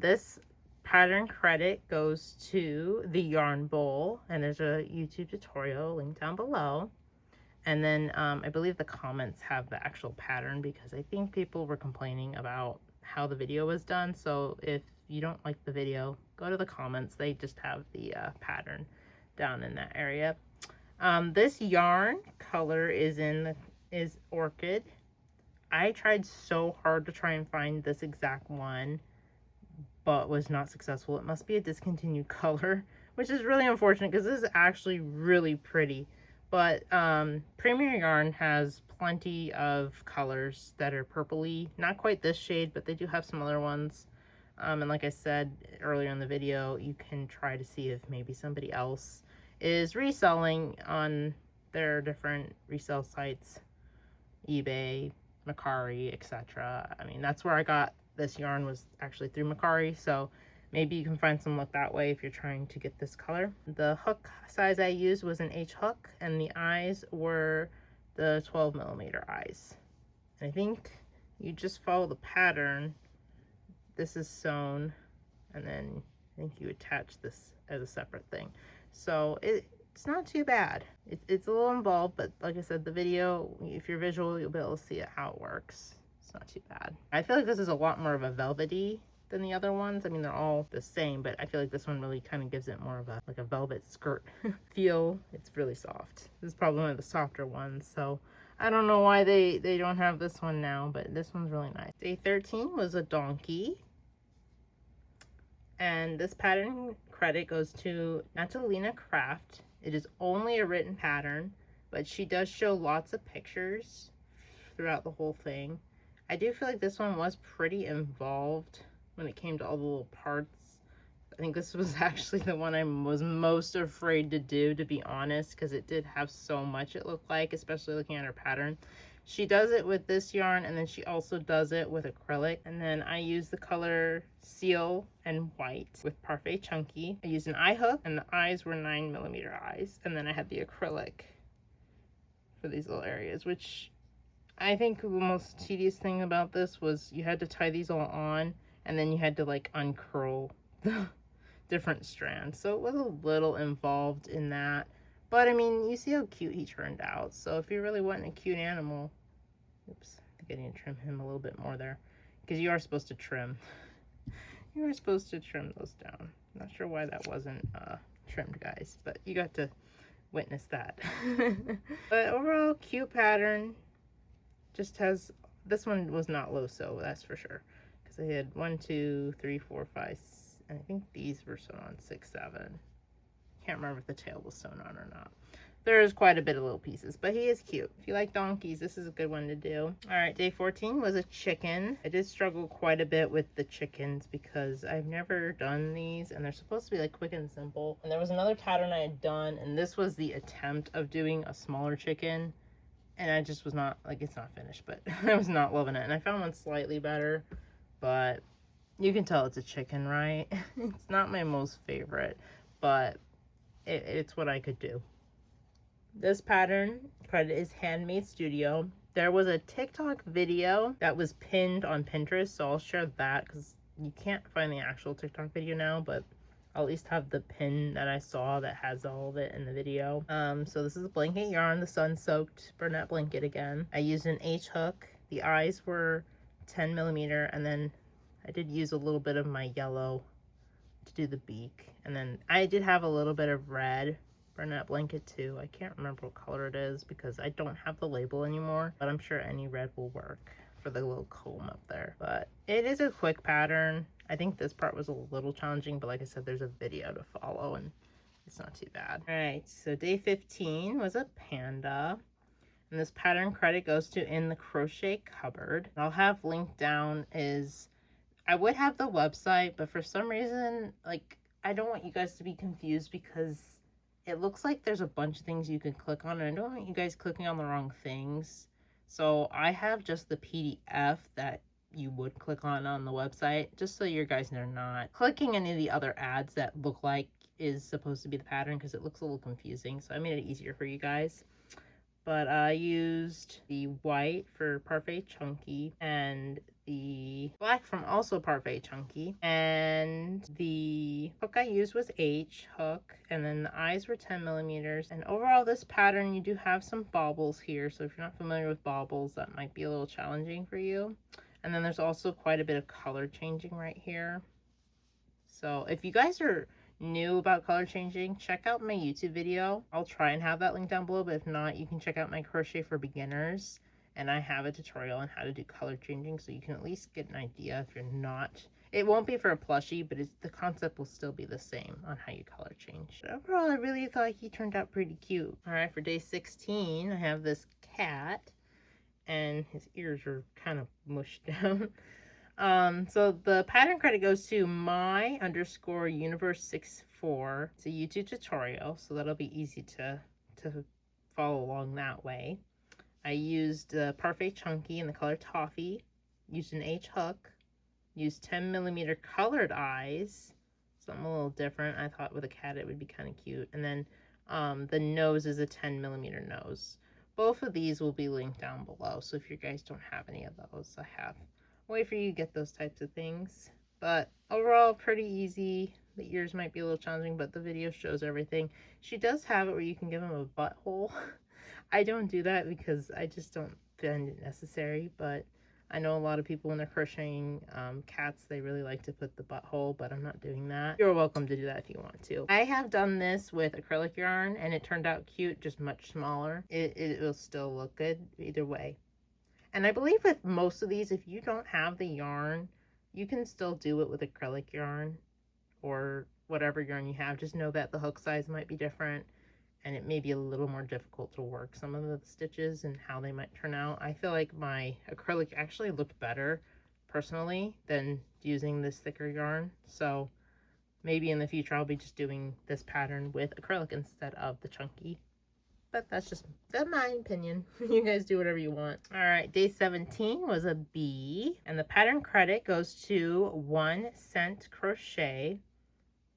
This pattern credit goes to the Yarn Bowl, and there's a YouTube tutorial linked down below. And then I believe the comments have the actual pattern, because I think people were complaining about how the video was done. So if you don't like the video, go to the comments. They just have the pattern down in that area. This yarn color is Orchid. I tried so hard to try and find this exact one, but was not successful. It must be a discontinued color, which is really unfortunate because this is actually really pretty. But Premier Yarn has plenty of colors that are purpley. Not quite this shade, but they do have some other ones. And like I said earlier in the video, you can try to see if maybe somebody else is reselling on their different resale sites, eBay, Mercari, etc. I mean, that's where I got this yarn, was actually through Mercari, so maybe you can find some luck that way if you're trying to get this color. The hook size I used was an H hook, and the eyes were the 12mm eyes. And I think you just follow the pattern. This is sewn, and then I think you attach this as a separate thing. So it's not too bad. It's a little involved, but like I said, the video, if you're visual, you'll be able to see it, how it works. It's not too bad. I feel like this is a lot more of a velvety than the other ones. I mean, they're all the same, but I feel like this one really kind of gives it more of a like a velvet skirt feel. It's really soft. This is probably one of the softer ones, so I don't know why they don't have this one now, but this one's really nice. Day 13 was a donkey, and this pattern credit goes to Natalina Craft. It is only a written pattern, but she does show lots of pictures throughout the whole thing. I do feel like this one was pretty involved when it came to all the little parts. I think this was actually the one I was most afraid to do, to be honest, because it did have so much, it looked like, especially looking at her pattern. She does it with this yarn, and then she also does it with acrylic. And then I use the color Seal and White with Parfait Chunky. I used an eye hook, and the eyes were 9mm eyes. And then I had the acrylic for these little areas, which I think the most tedious thing about this was you had to tie these all on, and then you had to like uncurl the different strands. So it was a little involved in that. But I mean, you see how cute he turned out. So if you're really wanting a cute animal, oops, I think I need to trim him a little bit more there, because you are supposed to trim. You are supposed to trim those down. Not sure why that wasn't trimmed, guys, but you got to witness that. But overall, cute pattern. Just has, this one was not low sew, that's for sure, because I had 1, 2, 3, 4, 5, and I think these were sewn on 6, 7. Can't remember if the tail was sewn on or not. There's quite a bit of little pieces, but he is cute. If you like donkeys, this is a good one to do. All right, day 14 was a chicken. I did struggle quite a bit with the chickens because I've never done these, and they're supposed to be like quick and simple. And there was another pattern I had done, and this was the attempt of doing a smaller chicken, and I just was not, like, it's not finished, but I was not loving it. And I found one slightly better, but you can tell it's a chicken, right? It's not my most favorite, but it's what I could do. This pattern credit is Handmade Studio. There was a TikTok video that was pinned on Pinterest, so I'll share that because you can't find the actual TikTok video now, but I'll at least have the pin that I saw that has all of it in the video. So this is a blanket yarn, the sun-soaked Bernat blanket again. I used an H hook. The eyes were 10mm, and then I did use a little bit of my yellow to do the beak. And then I did have a little bit of red Bernat blanket too. I can't remember what color it is because I don't have the label anymore, but I'm sure any red will work for the little comb up there. But it is a quick pattern. I think this part was a little challenging, but like I said, there's a video to follow, and It's not too bad. All right, so day 15 was a panda. And this pattern credit goes to In the Crochet Cupboard. I'll have linked down is, I would have the website, but for some reason, like, I don't want you guys to be confused because it looks like there's a bunch of things you can click on, and I don't want you guys clicking on the wrong things. So I have just the PDF that you would click on the website, just so you guys are not clicking any of the other ads that look like is supposed to be the pattern, because it looks a little confusing. So I made it easier for you guys. But I used the white for Parfait Chunky and the black from also Parfait Chunky. And the hook I used was H hook, and then the eyes were 10 millimeters. And overall, this pattern, you do have some baubles here. So if you're not familiar with baubles, that might be a little challenging for you. And then there's also quite a bit of color changing right here. So if you guys are new about color changing, check out my YouTube video. I'll try and have that link down below, but if not, you can check out my Crochet for Beginners, and I have a tutorial on how to do color changing, so you can at least get an idea if you're not. It won't be for a plushie, but the concept will still be the same on how you color change. But overall, I really thought he turned out pretty cute. All right, for day 16, I have this cat, and his ears are kind of mushed down. So the pattern credit goes to my_universe64. It's a YouTube tutorial, so that'll be easy to follow along that way. I used Parfait Chunky in the color Toffee, used an H hook, used 10 millimeter colored eyes, something a little different. I thought with a cat it would be kind of cute. And then the nose is a 10 millimeter nose. Both of these will be linked down below, so if you guys don't have any of those, I have way for you to get those types of things. But overall, pretty easy. The ears might be a little challenging, but the video shows everything. She does have it where you can give them a butthole. I don't do that because I just don't find it necessary, but I know a lot of people when they're crocheting cats, they really like to put the butthole, but I'm not doing that. You're welcome to do that if you want to. I have done this with acrylic yarn, and it turned out cute, just much smaller. It will still look good either way. And I believe with most of these, if you don't have the yarn, you can still do it with acrylic yarn or whatever yarn you have. Just know that the hook size might be different, and it may be a little more difficult to work some of the stitches and how they might turn out. I feel like my acrylic actually looked better personally than using this thicker yarn. So maybe in the future I'll be just doing this pattern with acrylic instead of the chunky. But that's my opinion. You guys do whatever you want. All right, day 17 was a bee, and the pattern credit goes to 1 Cent Crochet.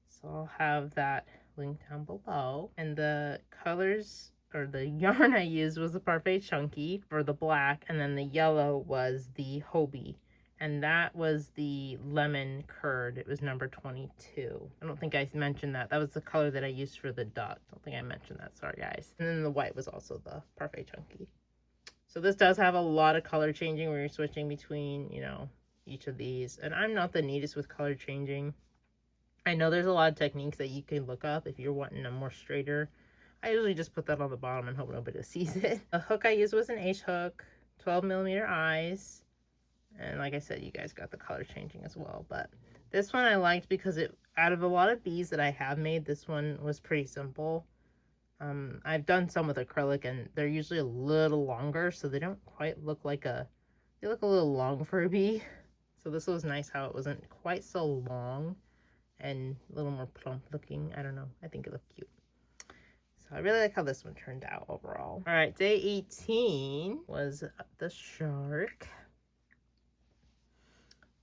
So I'll have that link down below. And the colors, or the yarn I used was the Parfait Chunky for the black, and then the yellow was the Hobie. And that was the lemon curd. It was number 22. I don't think I mentioned that. That was the color that I used for the duck. I don't think I mentioned that. Sorry, guys. And then the white was also the Parfait Chunky. So this does have a lot of color changing where you're switching between, you know, each of these. And I'm not the neatest with color changing. I know there's a lot of techniques that you can look up if you're wanting a more straighter. I usually just put that on the bottom and hope nobody sees it. The hook I used was an H hook, 12 millimeter eyes. And like I said, you guys got the color changing as well. But this one I liked because out of a lot of bees that I have made, this one was pretty simple. I've done some with acrylic, and they're usually a little longer, so they don't quite look like they look a little long for a bee. So this was nice how it wasn't quite so long and a little more plump looking. I don't know. I think it looked cute. So I really like how this one turned out overall. All right, day 18 was the shark.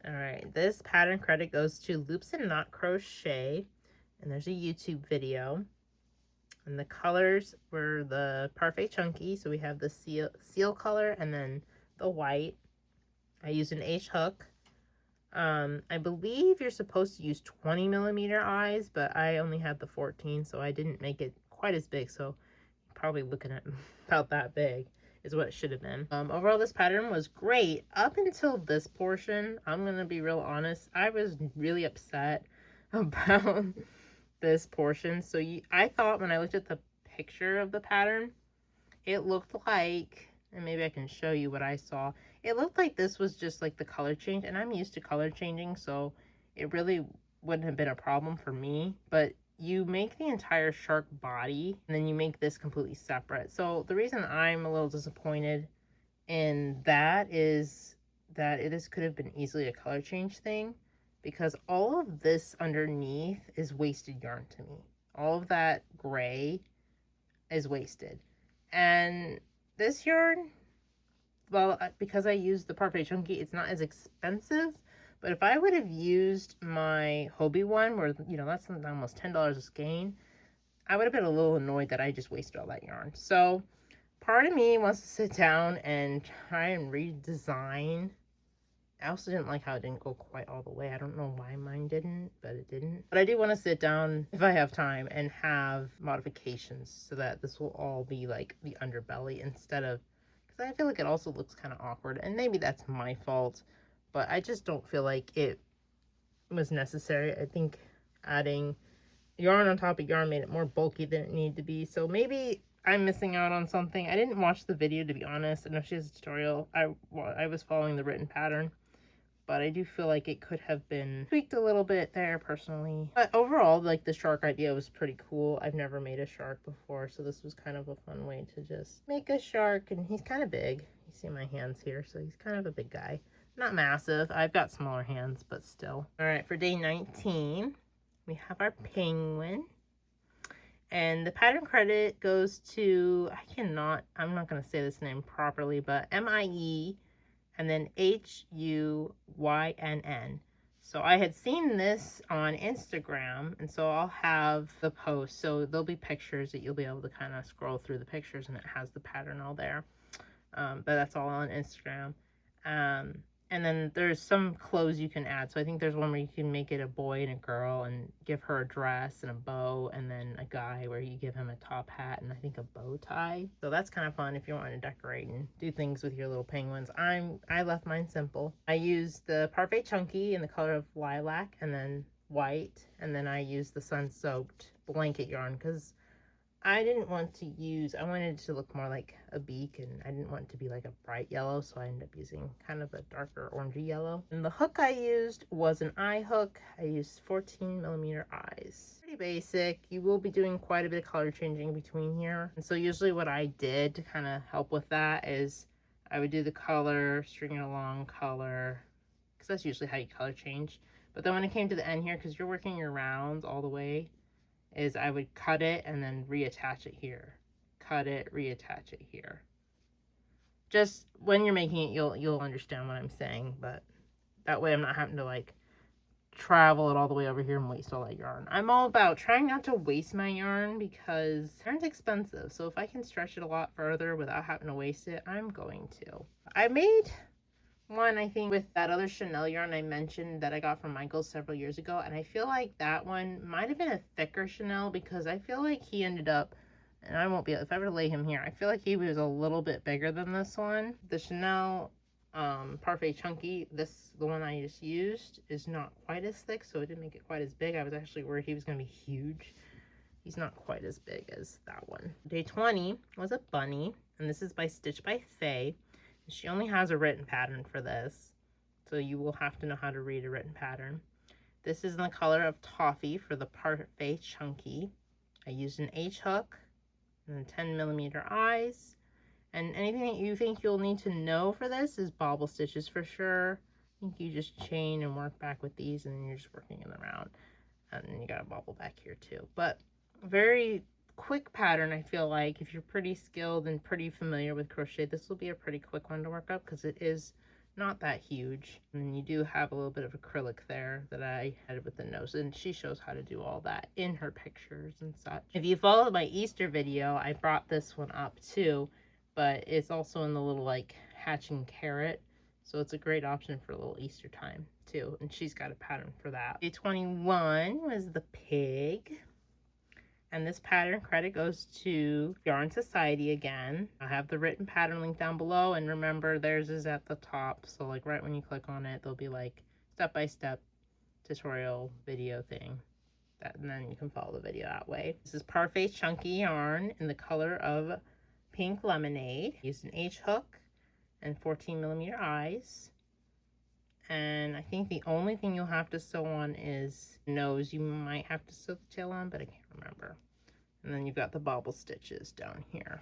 All right, this pattern credit goes to Loops and Knot Crochet, and there's a YouTube video. And the colors were the Parfait Chunky, so we have the seal color and then the white. I used an H hook. I believe you're supposed to use 20 millimeter eyes, but I only had the 14, so I didn't make it quite as big, so you're probably looking at about that big is what it should have been. Overall, this pattern was great up until this portion. I'm gonna be real honest. I was really upset about this portion. So I thought when I looked at the picture of the pattern, it looked like, and maybe I can show you what I saw. It looked like this was just like the color change, and I'm used to color changing, so it really wouldn't have been a problem for me. But you make the entire shark body and then you make this completely separate. So the reason I'm a little disappointed in that is that could have been easily a color change thing, because all of this underneath is wasted yarn to me. All of that gray is wasted. And this yarn, well, because I used the Parfait Chunky, it's not as expensive. But if I would have used my Hobie one, where, you know, that's almost $10 a skein, I would have been a little annoyed that I just wasted all that yarn. So part of me wants to sit down and try and redesign. I also didn't like how it didn't go quite all the way. I don't know why mine didn't, but it didn't. But I do want to sit down, if I have time, and have modifications so that this will all be like the underbelly instead of, because I feel like it also looks kind of awkward, and maybe that's my fault, but I just don't feel like it was necessary. I think adding yarn on top of yarn made it more bulky than it needed to be. So maybe I'm missing out on something. I didn't watch the video, to be honest. I know she has a tutorial. I was following the written pattern, but I do feel like it could have been tweaked a little bit there personally. But overall, like, the shark idea was pretty cool. I've never made a shark before, so this was kind of a fun way to just make a shark. And he's kind of big. You see my hands here, so he's kind of a big guy. Not massive. I've got smaller hands, but still. All right, for day 19, we have our penguin. And the pattern credit goes to, I'm not going to say this name properly, but M-I-E and then H-U-Y-N-N. So I had seen this on Instagram, and so I'll have the post. So there'll be pictures that you'll be able to kind of scroll through the pictures, and it has the pattern all there. But that's all on Instagram. And then there's some clothes you can add. So I think there's one where you can make it a boy and a girl and give her a dress and a bow, and then a guy where you give him a top hat and I think a bow tie. So that's kind of fun if you want to decorate and do things with your little penguins. I left mine simple. I used the Parfait Chunky in the color of lilac and then white, and then I used the sun-soaked blanket yarn because I didn't want to use, I wanted it to look more like a beak, and I didn't want it to be like a bright yellow, so I ended up using kind of a darker orangey yellow. And the hook I used was an eye hook. I used 14mm eyes. Pretty basic. You will be doing quite a bit of color changing between here. And so usually what I did to kind of help with that is I would do the color, string it along color, because that's usually how you color change. But then when it came to the end here, because you're working your rounds all the way, is I would cut it and then reattach it here. Cut it, reattach it here. Just when you're making it, you'll understand what I'm saying, but that way I'm not having to like travel it all the way over here and waste all that yarn. I'm all about trying not to waste my yarn because yarn's expensive. So if I can stretch it a lot further without having to waste it, I'm going to. I made one, I think, with that other Chanel yarn I mentioned that I got from Michael several years ago, and I feel like that one might have been a thicker Chanel because I feel like he ended up, and I won't be, if I were to lay him here, I feel like he was a little bit bigger than this one. The Chanel Parfait Chunky, the one I just used, is not quite as thick, so it didn't make it quite as big. I was actually worried he was going to be huge. He's not quite as big as that one. Day 20 was a bunny, and this is by Stitch by Faye. She only has a written pattern for this, so you will have to know how to read a written pattern. This is in the color of Toffee for the Parfait Chunky. I used an H hook and 10mm eyes. And anything that you think you'll need to know for this is bobble stitches for sure. I think you just chain and work back with these, and then you're just working in the round. And then you got a bobble back here too. But very quick pattern. I feel like if you're pretty skilled and pretty familiar with crochet, this will be a pretty quick one to work up because it is not that huge. And you do have a little bit of acrylic there that I had with the nose, and she shows how to do all that in her pictures and such. If you followed my Easter video, I brought this one up too, but it's also in the little like hatching carrot, so it's a great option for a little Easter time too, and she's got a pattern for that. Day 21 was the pig. And this pattern credit goes to Yarn Society again. I have the written pattern link down below, and remember theirs is at the top. So like right when you click on it, there'll be like step-by-step tutorial video thing. And then you can follow the video that way. This is Parfait Chunky yarn in the color of Pink Lemonade. Used an H hook and 14mm eyes. And I think the only thing you'll have to sew on is nose. You might have to sew the tail on, but I can't remember. And then you've got the bobble stitches down here.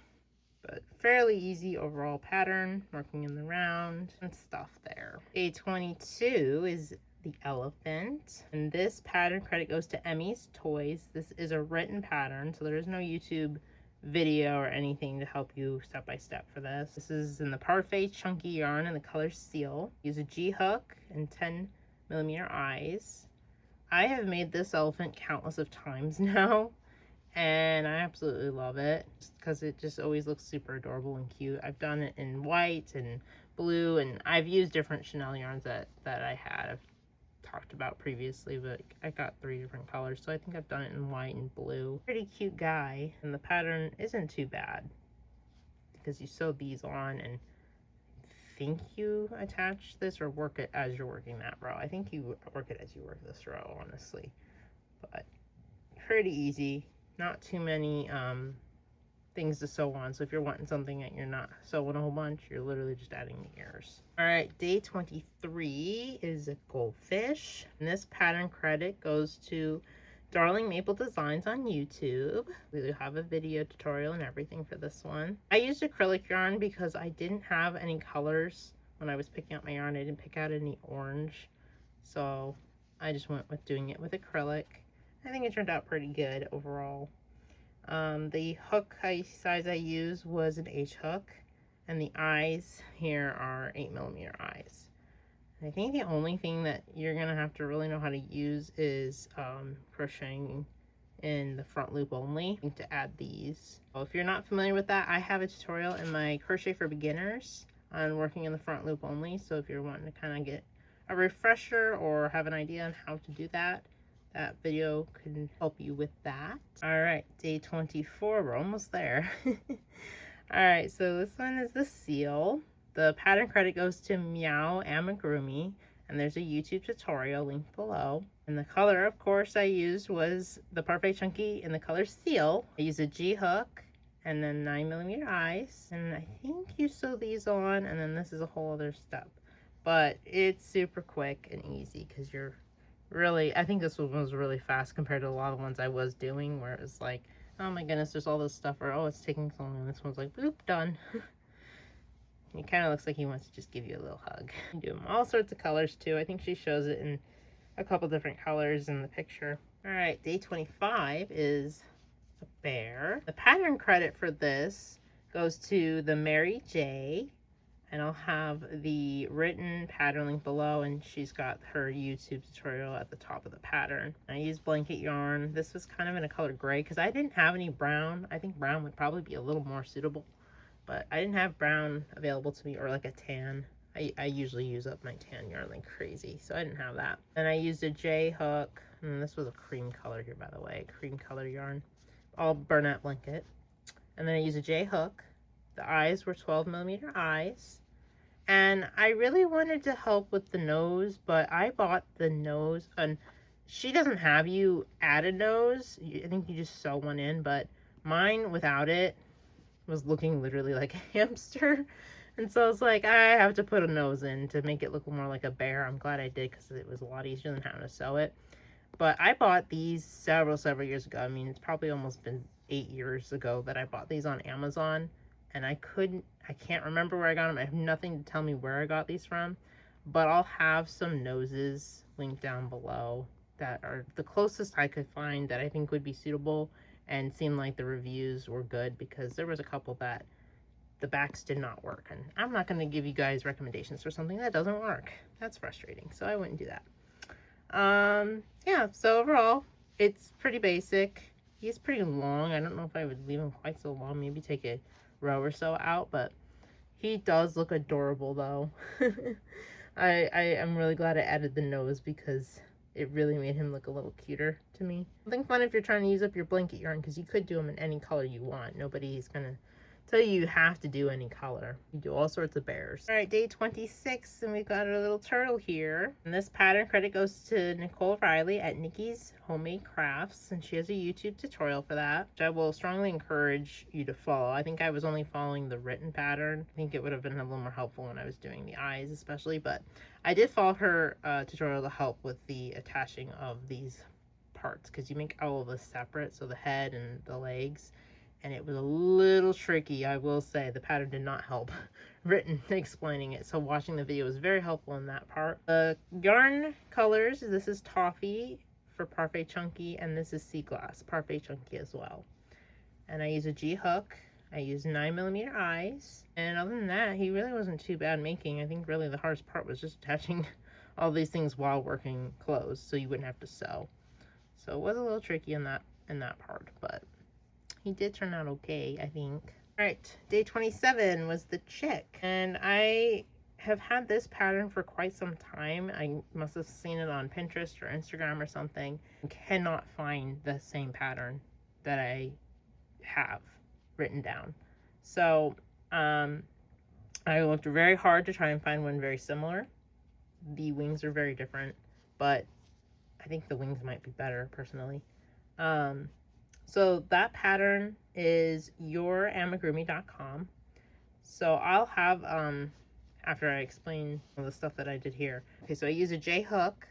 But fairly easy overall pattern, working in the round and stuff there. Day 22 is the elephant. And this pattern credit goes to Emmy's Toys. This is a written pattern, so there is no YouTube video or anything to help you step by step for this. This is in the Parfait chunky yarn in the color Seal. Use a G hook and 10mm eyes. I have made this elephant countless of times now, and I absolutely love it because it just always looks super adorable and cute. I've done it in white and blue, and I've used different Chanel yarns that I had. I've talked about previously, but I got 3 different colors, so I think I've done it in white and blue. Pretty cute guy, and the pattern isn't too bad because you sew these on and think you attach this or work it as you're working that row. I think you work it as you work this row, honestly, but pretty easy. Not too many things to sew on, so if you're wanting something that you're not sewing a whole bunch, you're literally just adding the ears. All right, day 23 is a goldfish, and this pattern credit goes to Darling Maple Designs on YouTube. We have a video tutorial and everything for this one. I used acrylic yarn because I didn't have any colors when I was picking out my yarn. I didn't pick out any orange, so I just went with doing it with acrylic. I think it turned out pretty good overall. The hook size I used was an H hook, and the eyes here are 8mm eyes. I think the only thing that you're gonna have to really know how to use is crocheting in the front loop only to add these. So if you're not familiar with that, I have a tutorial in my Crochet for Beginners on working in the front loop only. So if you're wanting to kind of get a refresher or have an idea on how to do that, that video can help you with that. All right, day 24, we're almost there. All right, so this one is the Seal. The pattern credit goes to Meow Amigurumi, and there's a YouTube tutorial linked below. And the color, of course, I used was the Parfait Chunky in the color Seal. I used a G hook and then 9mm eyes. And I think you sew these on, and then this is a whole other step. But it's super quick and easy because you're really, I think this one was really fast compared to a lot of ones I was doing where it was like, oh my goodness, there's all this stuff, or oh, it's taking so long. And this one's like, boop, done. He kind of looks like he wants to just give you a little hug. You do them all sorts of colors too. I think she shows it in a couple different colors in the picture. All right, day 25 is a bear. The pattern credit for this goes to the Mary J, and I'll have the written pattern link below, and she's got her YouTube tutorial at the top of the pattern. I used blanket yarn. This was kind of in a color gray because I didn't have any brown. I think brown would probably be a little more suitable, but I didn't have brown available to me, or like a tan. I usually use up my tan yarn like crazy, so I didn't have that. And I used a J hook, and this was a cream color here, by the way, cream color yarn, all burnout blanket. And then I used a J hook. The eyes were 12mm eyes. And I really wanted to help with the nose, but I bought the nose, and she doesn't have you add a nose. I think you just sew one in, but mine without it was looking literally like a hamster. And so I was like, I have to put a nose in to make it look more like a bear. I'm glad I did because it was a lot easier than having to sew it. But I bought these several years ago. I mean, it's probably almost been 8 years ago that I bought these on Amazon. And I can't remember where I got them. I have nothing to tell me where I got these from. But I'll have some noses linked down below that are the closest I could find that I think would be suitable and seemed like the reviews were good, because there was a couple that the backs did not work. And I'm not going to give you guys recommendations for something that doesn't work. That's frustrating. So I wouldn't do that. Yeah, so overall, it's pretty basic. He's pretty long. I don't know if I would leave him quite so long. Maybe take a row or so out, but he does look adorable though. I am really glad I added the nose because it really made him look a little cuter to me. Something fun if you're trying to use up your blanket yarn, because you could do them in any color you want. Nobody's gonna So you have to do any color. You do all sorts of bears. All right, day 26, and we've got a little turtle here. And this pattern credit goes to Nicole Riley at Nikki's Homemade Crafts, and she has a YouTube tutorial for that, which I will strongly encourage you to follow. I think I was only following the written pattern. I think it would have been a little more helpful when I was doing the eyes especially, but I did follow her tutorial to help with the attaching of these parts, because you make all of this separate, so the head and the legs. And it was a little tricky, I will say. The pattern did not help written explaining it, so watching the video was very helpful in that part. The yarn colors, this is Toffee for Parfait Chunky, and this is Sea Glass, Parfait Chunky as well. And I use a G hook. I use 9mm eyes, and other than that, he really wasn't too bad making. I think really the hardest part was just attaching all these things while working clothes, so you wouldn't have to sew. So it was a little tricky in that part, but he did turn out okay, I think. All right, day 27 was the chick, and I have had this pattern for quite some time. I must have seen it on Pinterest or Instagram or something. I cannot find the same pattern that I have written down. So I looked very hard to try and find one very similar. The wings are very different, but I think the wings might be better personally. So that pattern is youramigurumi.com. So I'll have, after I explain all the stuff that I did here. Okay, so I use a J hook,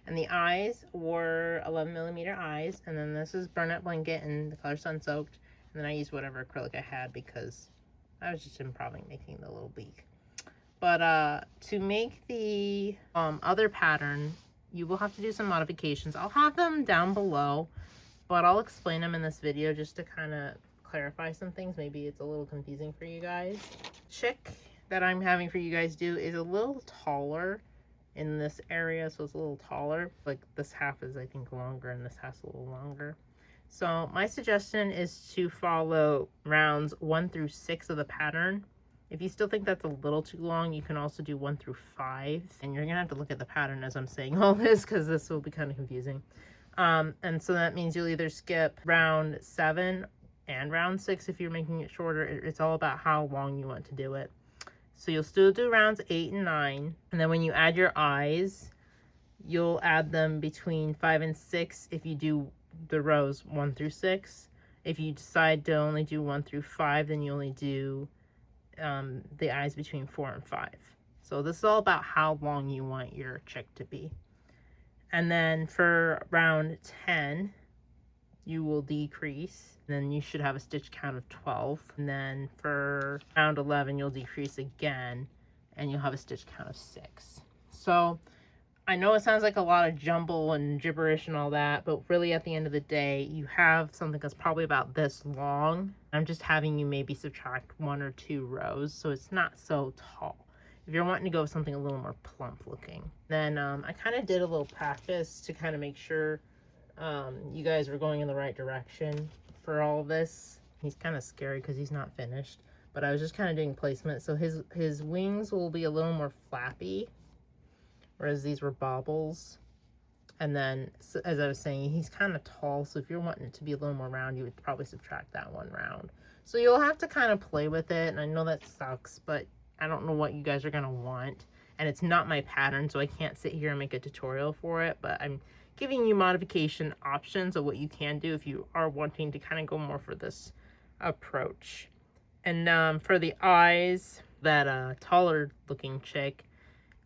and the eyes were 11mm eyes, and then this is burnout blanket and the color sun soaked, and then I used whatever acrylic I had because I was just improvising making the little beak. But to make the other pattern, you will have to do some modifications. I'll have them down below, but I'll explain them in this video just to kind of clarify some things. Maybe it's a little confusing for you guys. Chick that I'm having for you guys do is a little taller in this area, so it's a little taller. Like this half is, I think, longer, and this half's a little longer. So my suggestion is to follow rounds 1 through 6 of the pattern. If you still think that's a little too long, you can also do 1 through 5. And you're gonna have to look at the pattern as I'm saying all this, because this will be kind of confusing. And so that means you'll either skip round 7 and round 6 if you're making it shorter. It's all about how long you want to do it. So you'll still do rounds 8 and 9. And then when you add your eyes, you'll add them between 5 and 6 if you do the rows 1 through 6. If you decide to only do 1 through 5, then you only do the eyes between 4 and 5. So this is all about how long you want your chick to be. And then for round 10, you will decrease. Then you should have a stitch count of 12. And then for round 11, you'll decrease again, and you'll have a stitch count of 6. So I know it sounds like a lot of jumble and gibberish and all that, but really at the end of the day, you have something that's probably about this long. I'm just having you maybe subtract 1 or 2 rows, so it's not so tall. If you're wanting to go with something a little more plump looking, then I kind of did a little practice to kind of make sure you guys were going in the right direction for all of this. He's kind of scary because he's not finished, but I was just kind of doing placement. So his wings will be a little more flappy, whereas these were bobbles. And then, so, as I was saying, he's kind of tall, so if you're wanting it to be a little more round, you would probably subtract that 1 round. So you'll have to kind of play with it, and I know that sucks, but I don't know what you guys are gonna want, and it's not my pattern, so I can't sit here and make a tutorial for it, but I'm giving you modification options of what you can do if you are wanting to kind of go more for this approach. And for the eyes, that taller looking chick,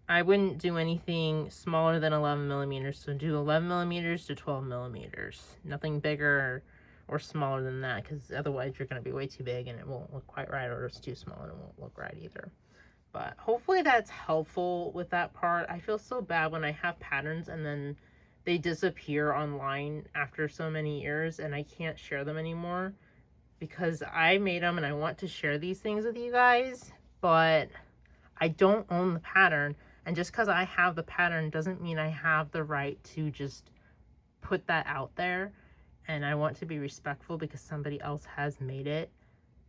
I wouldn't do anything smaller than 11mm, so do 11mm to 12mm. Nothing bigger or smaller than that, because otherwise you're going to be way too big and it won't look quite right, or it's too small and it won't look right either. But hopefully that's helpful with that part. I feel so bad when I have patterns and then they disappear online after so many years and I can't share them anymore, because I made them and I want to share these things with you guys, but I don't own the pattern. And just because I have the pattern doesn't mean I have the right to just put that out there. And I want to be respectful because somebody else has made it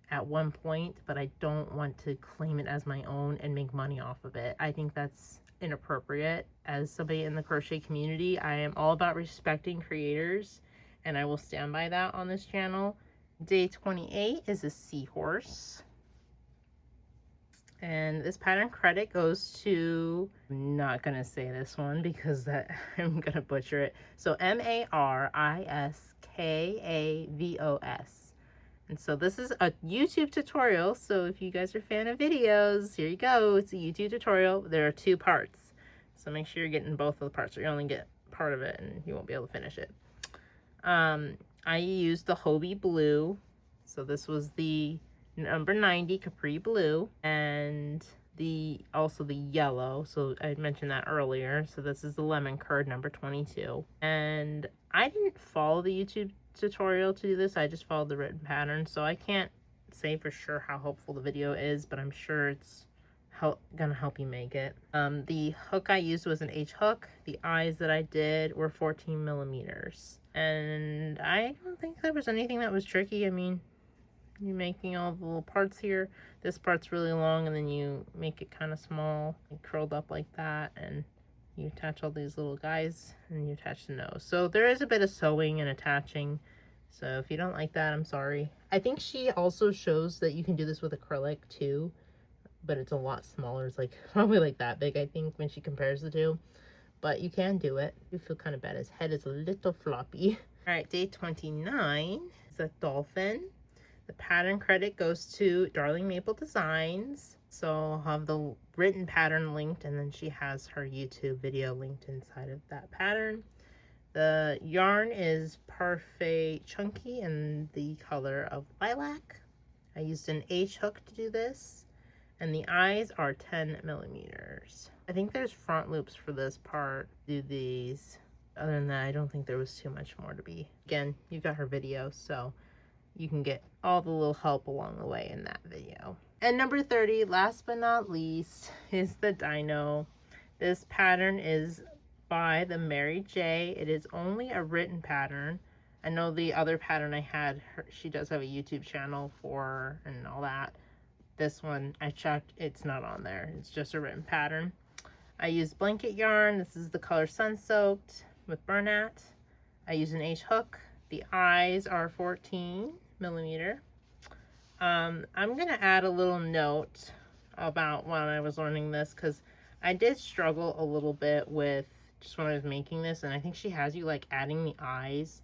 at one point, but I don't want to claim it as my own and make money off of it. I think that's inappropriate. As somebody in the crochet community, I am all about respecting creators, and I will stand by that on this channel. Day 28 is a seahorse. And this pattern credit goes to, I'm not going to say this one because that I'm going to butcher it. So Mariskavos. And so this is a YouTube tutorial. So if you guys are a fan of videos, here you go. It's a YouTube tutorial. There are 2 parts. So make sure you're getting both of the parts, or you only get part of it and you won't be able to finish it. I used the Hobie blue. So this was the number 90 Capri blue, and also the yellow. So I mentioned that earlier. So this is the lemon curd number 22. And I didn't follow the YouTube tutorial to do this. I just followed the written pattern. So I can't say for sure how helpful the video is, but I'm sure it's gonna help you make it. The hook I used was an H hook. The eyes that I did were 14 millimeters. And I don't think there was anything that was tricky. I mean, you're making all the little parts here. This part's really long, and then you make it kind of small and curled up like that, and you attach all these little guys, and you attach the nose. So there is a bit of sewing and attaching. So if you don't like that, I'm sorry. I think she also shows that you can do this with acrylic too, but it's a lot smaller. It's like probably like that big, I think, when she compares the two. But you can do it. You feel kind of bad. His head is a little floppy. All right, day 29 is a dolphin. The pattern credit goes to Darling Maple Designs. So I'll have the written pattern linked, and then she has her YouTube video linked inside of that pattern. The yarn is Parfait Chunky in the color of lilac. I used an H hook to do this, and the eyes are 10 millimeters. I think there's front loops for this part. Do these. Other than that, I don't think there was too much more to be. Again, you've got her video, so you can get all the little help along the way in that video. And number 30, last but not least, is the dino. This pattern is by the Mary J. It is only a written pattern. I know the other pattern I had, she does have a YouTube channel for and all that. This one, I checked, it's not on there. It's just a written pattern. I used blanket yarn. This is the color Sun Soaked with Bernat. I use an H hook. The eyes are 14 millimeter. I'm gonna add a little note about when I was learning this, because I did struggle a little bit with just when I was making this, and I think she has you like adding the eyes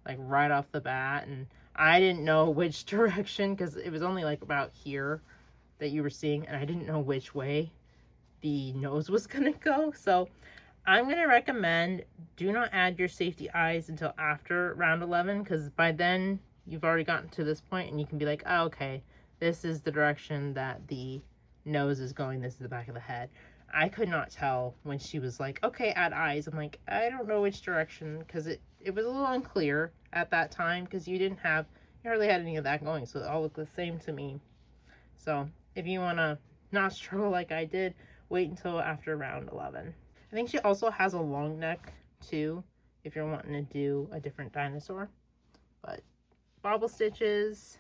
like right off the bat, and I didn't know which direction, because it was only like about here that you were seeing, and I didn't know which way the nose was gonna go. So I'm gonna recommend do not add your safety eyes until after round 11, because by then you've already gotten to this point and you can be like, oh, okay, this is the direction that the nose is going, this is the back of the head. I could not tell when she was like, okay, add eyes. I'm like, I don't know which direction, because it was a little unclear at that time, because you hardly had any of that going, so it all looked the same to me. So if you want to not struggle like I did, wait until after round 11. I think she also has a long neck too, if you're wanting to do a different dinosaur. But bobble stitches,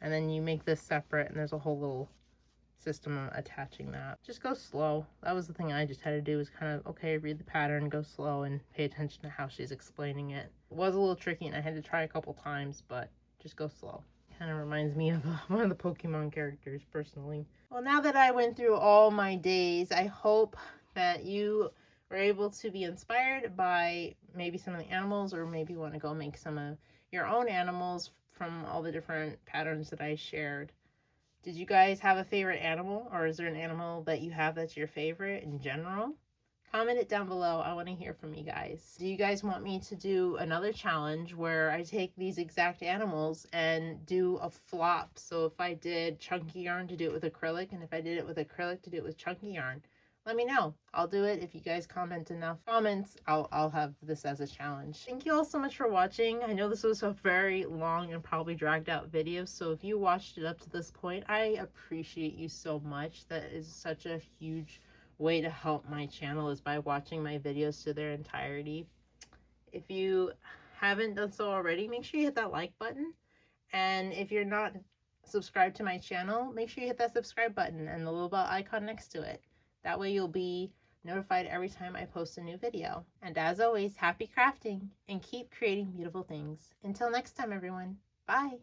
and then you make this separate, and there's a whole little system of attaching that. Just go slow. That was the thing I just had to do, was kind of, okay, read the pattern, go slow, and pay attention to how she's explaining it. It was a little tricky, and I had to try a couple times, but just go slow. Kind of reminds me of one of the Pokemon characters, personally. Well, now that I went through all my days, I hope that you were able to be inspired by maybe some of the animals, or maybe want to go make some of your own animals from all the different patterns that I shared. Did you guys have a favorite animal, or is there an animal that you have that's your favorite in general? Comment it down below. I want to hear from you guys. Do you guys want me to do another challenge where I take these exact animals and do a flop? So if I did chunky yarn, to do it with acrylic, and if I did it with acrylic, to do it with chunky yarn. Let me know. I'll do it. If you guys comment enough comments, I'll have this as a challenge. Thank you all so much for watching. I know this was a very long and probably dragged out video, so if you watched it up to this point, I appreciate you so much. That is such a huge way to help my channel, is by watching my videos to their entirety. If you haven't done so already, make sure you hit that like button. And if you're not subscribed to my channel, make sure you hit that subscribe button and the little bell icon next to it. That way you'll be notified every time I post a new video. And as always, happy crafting and keep creating beautiful things. Until next time, everyone. Bye.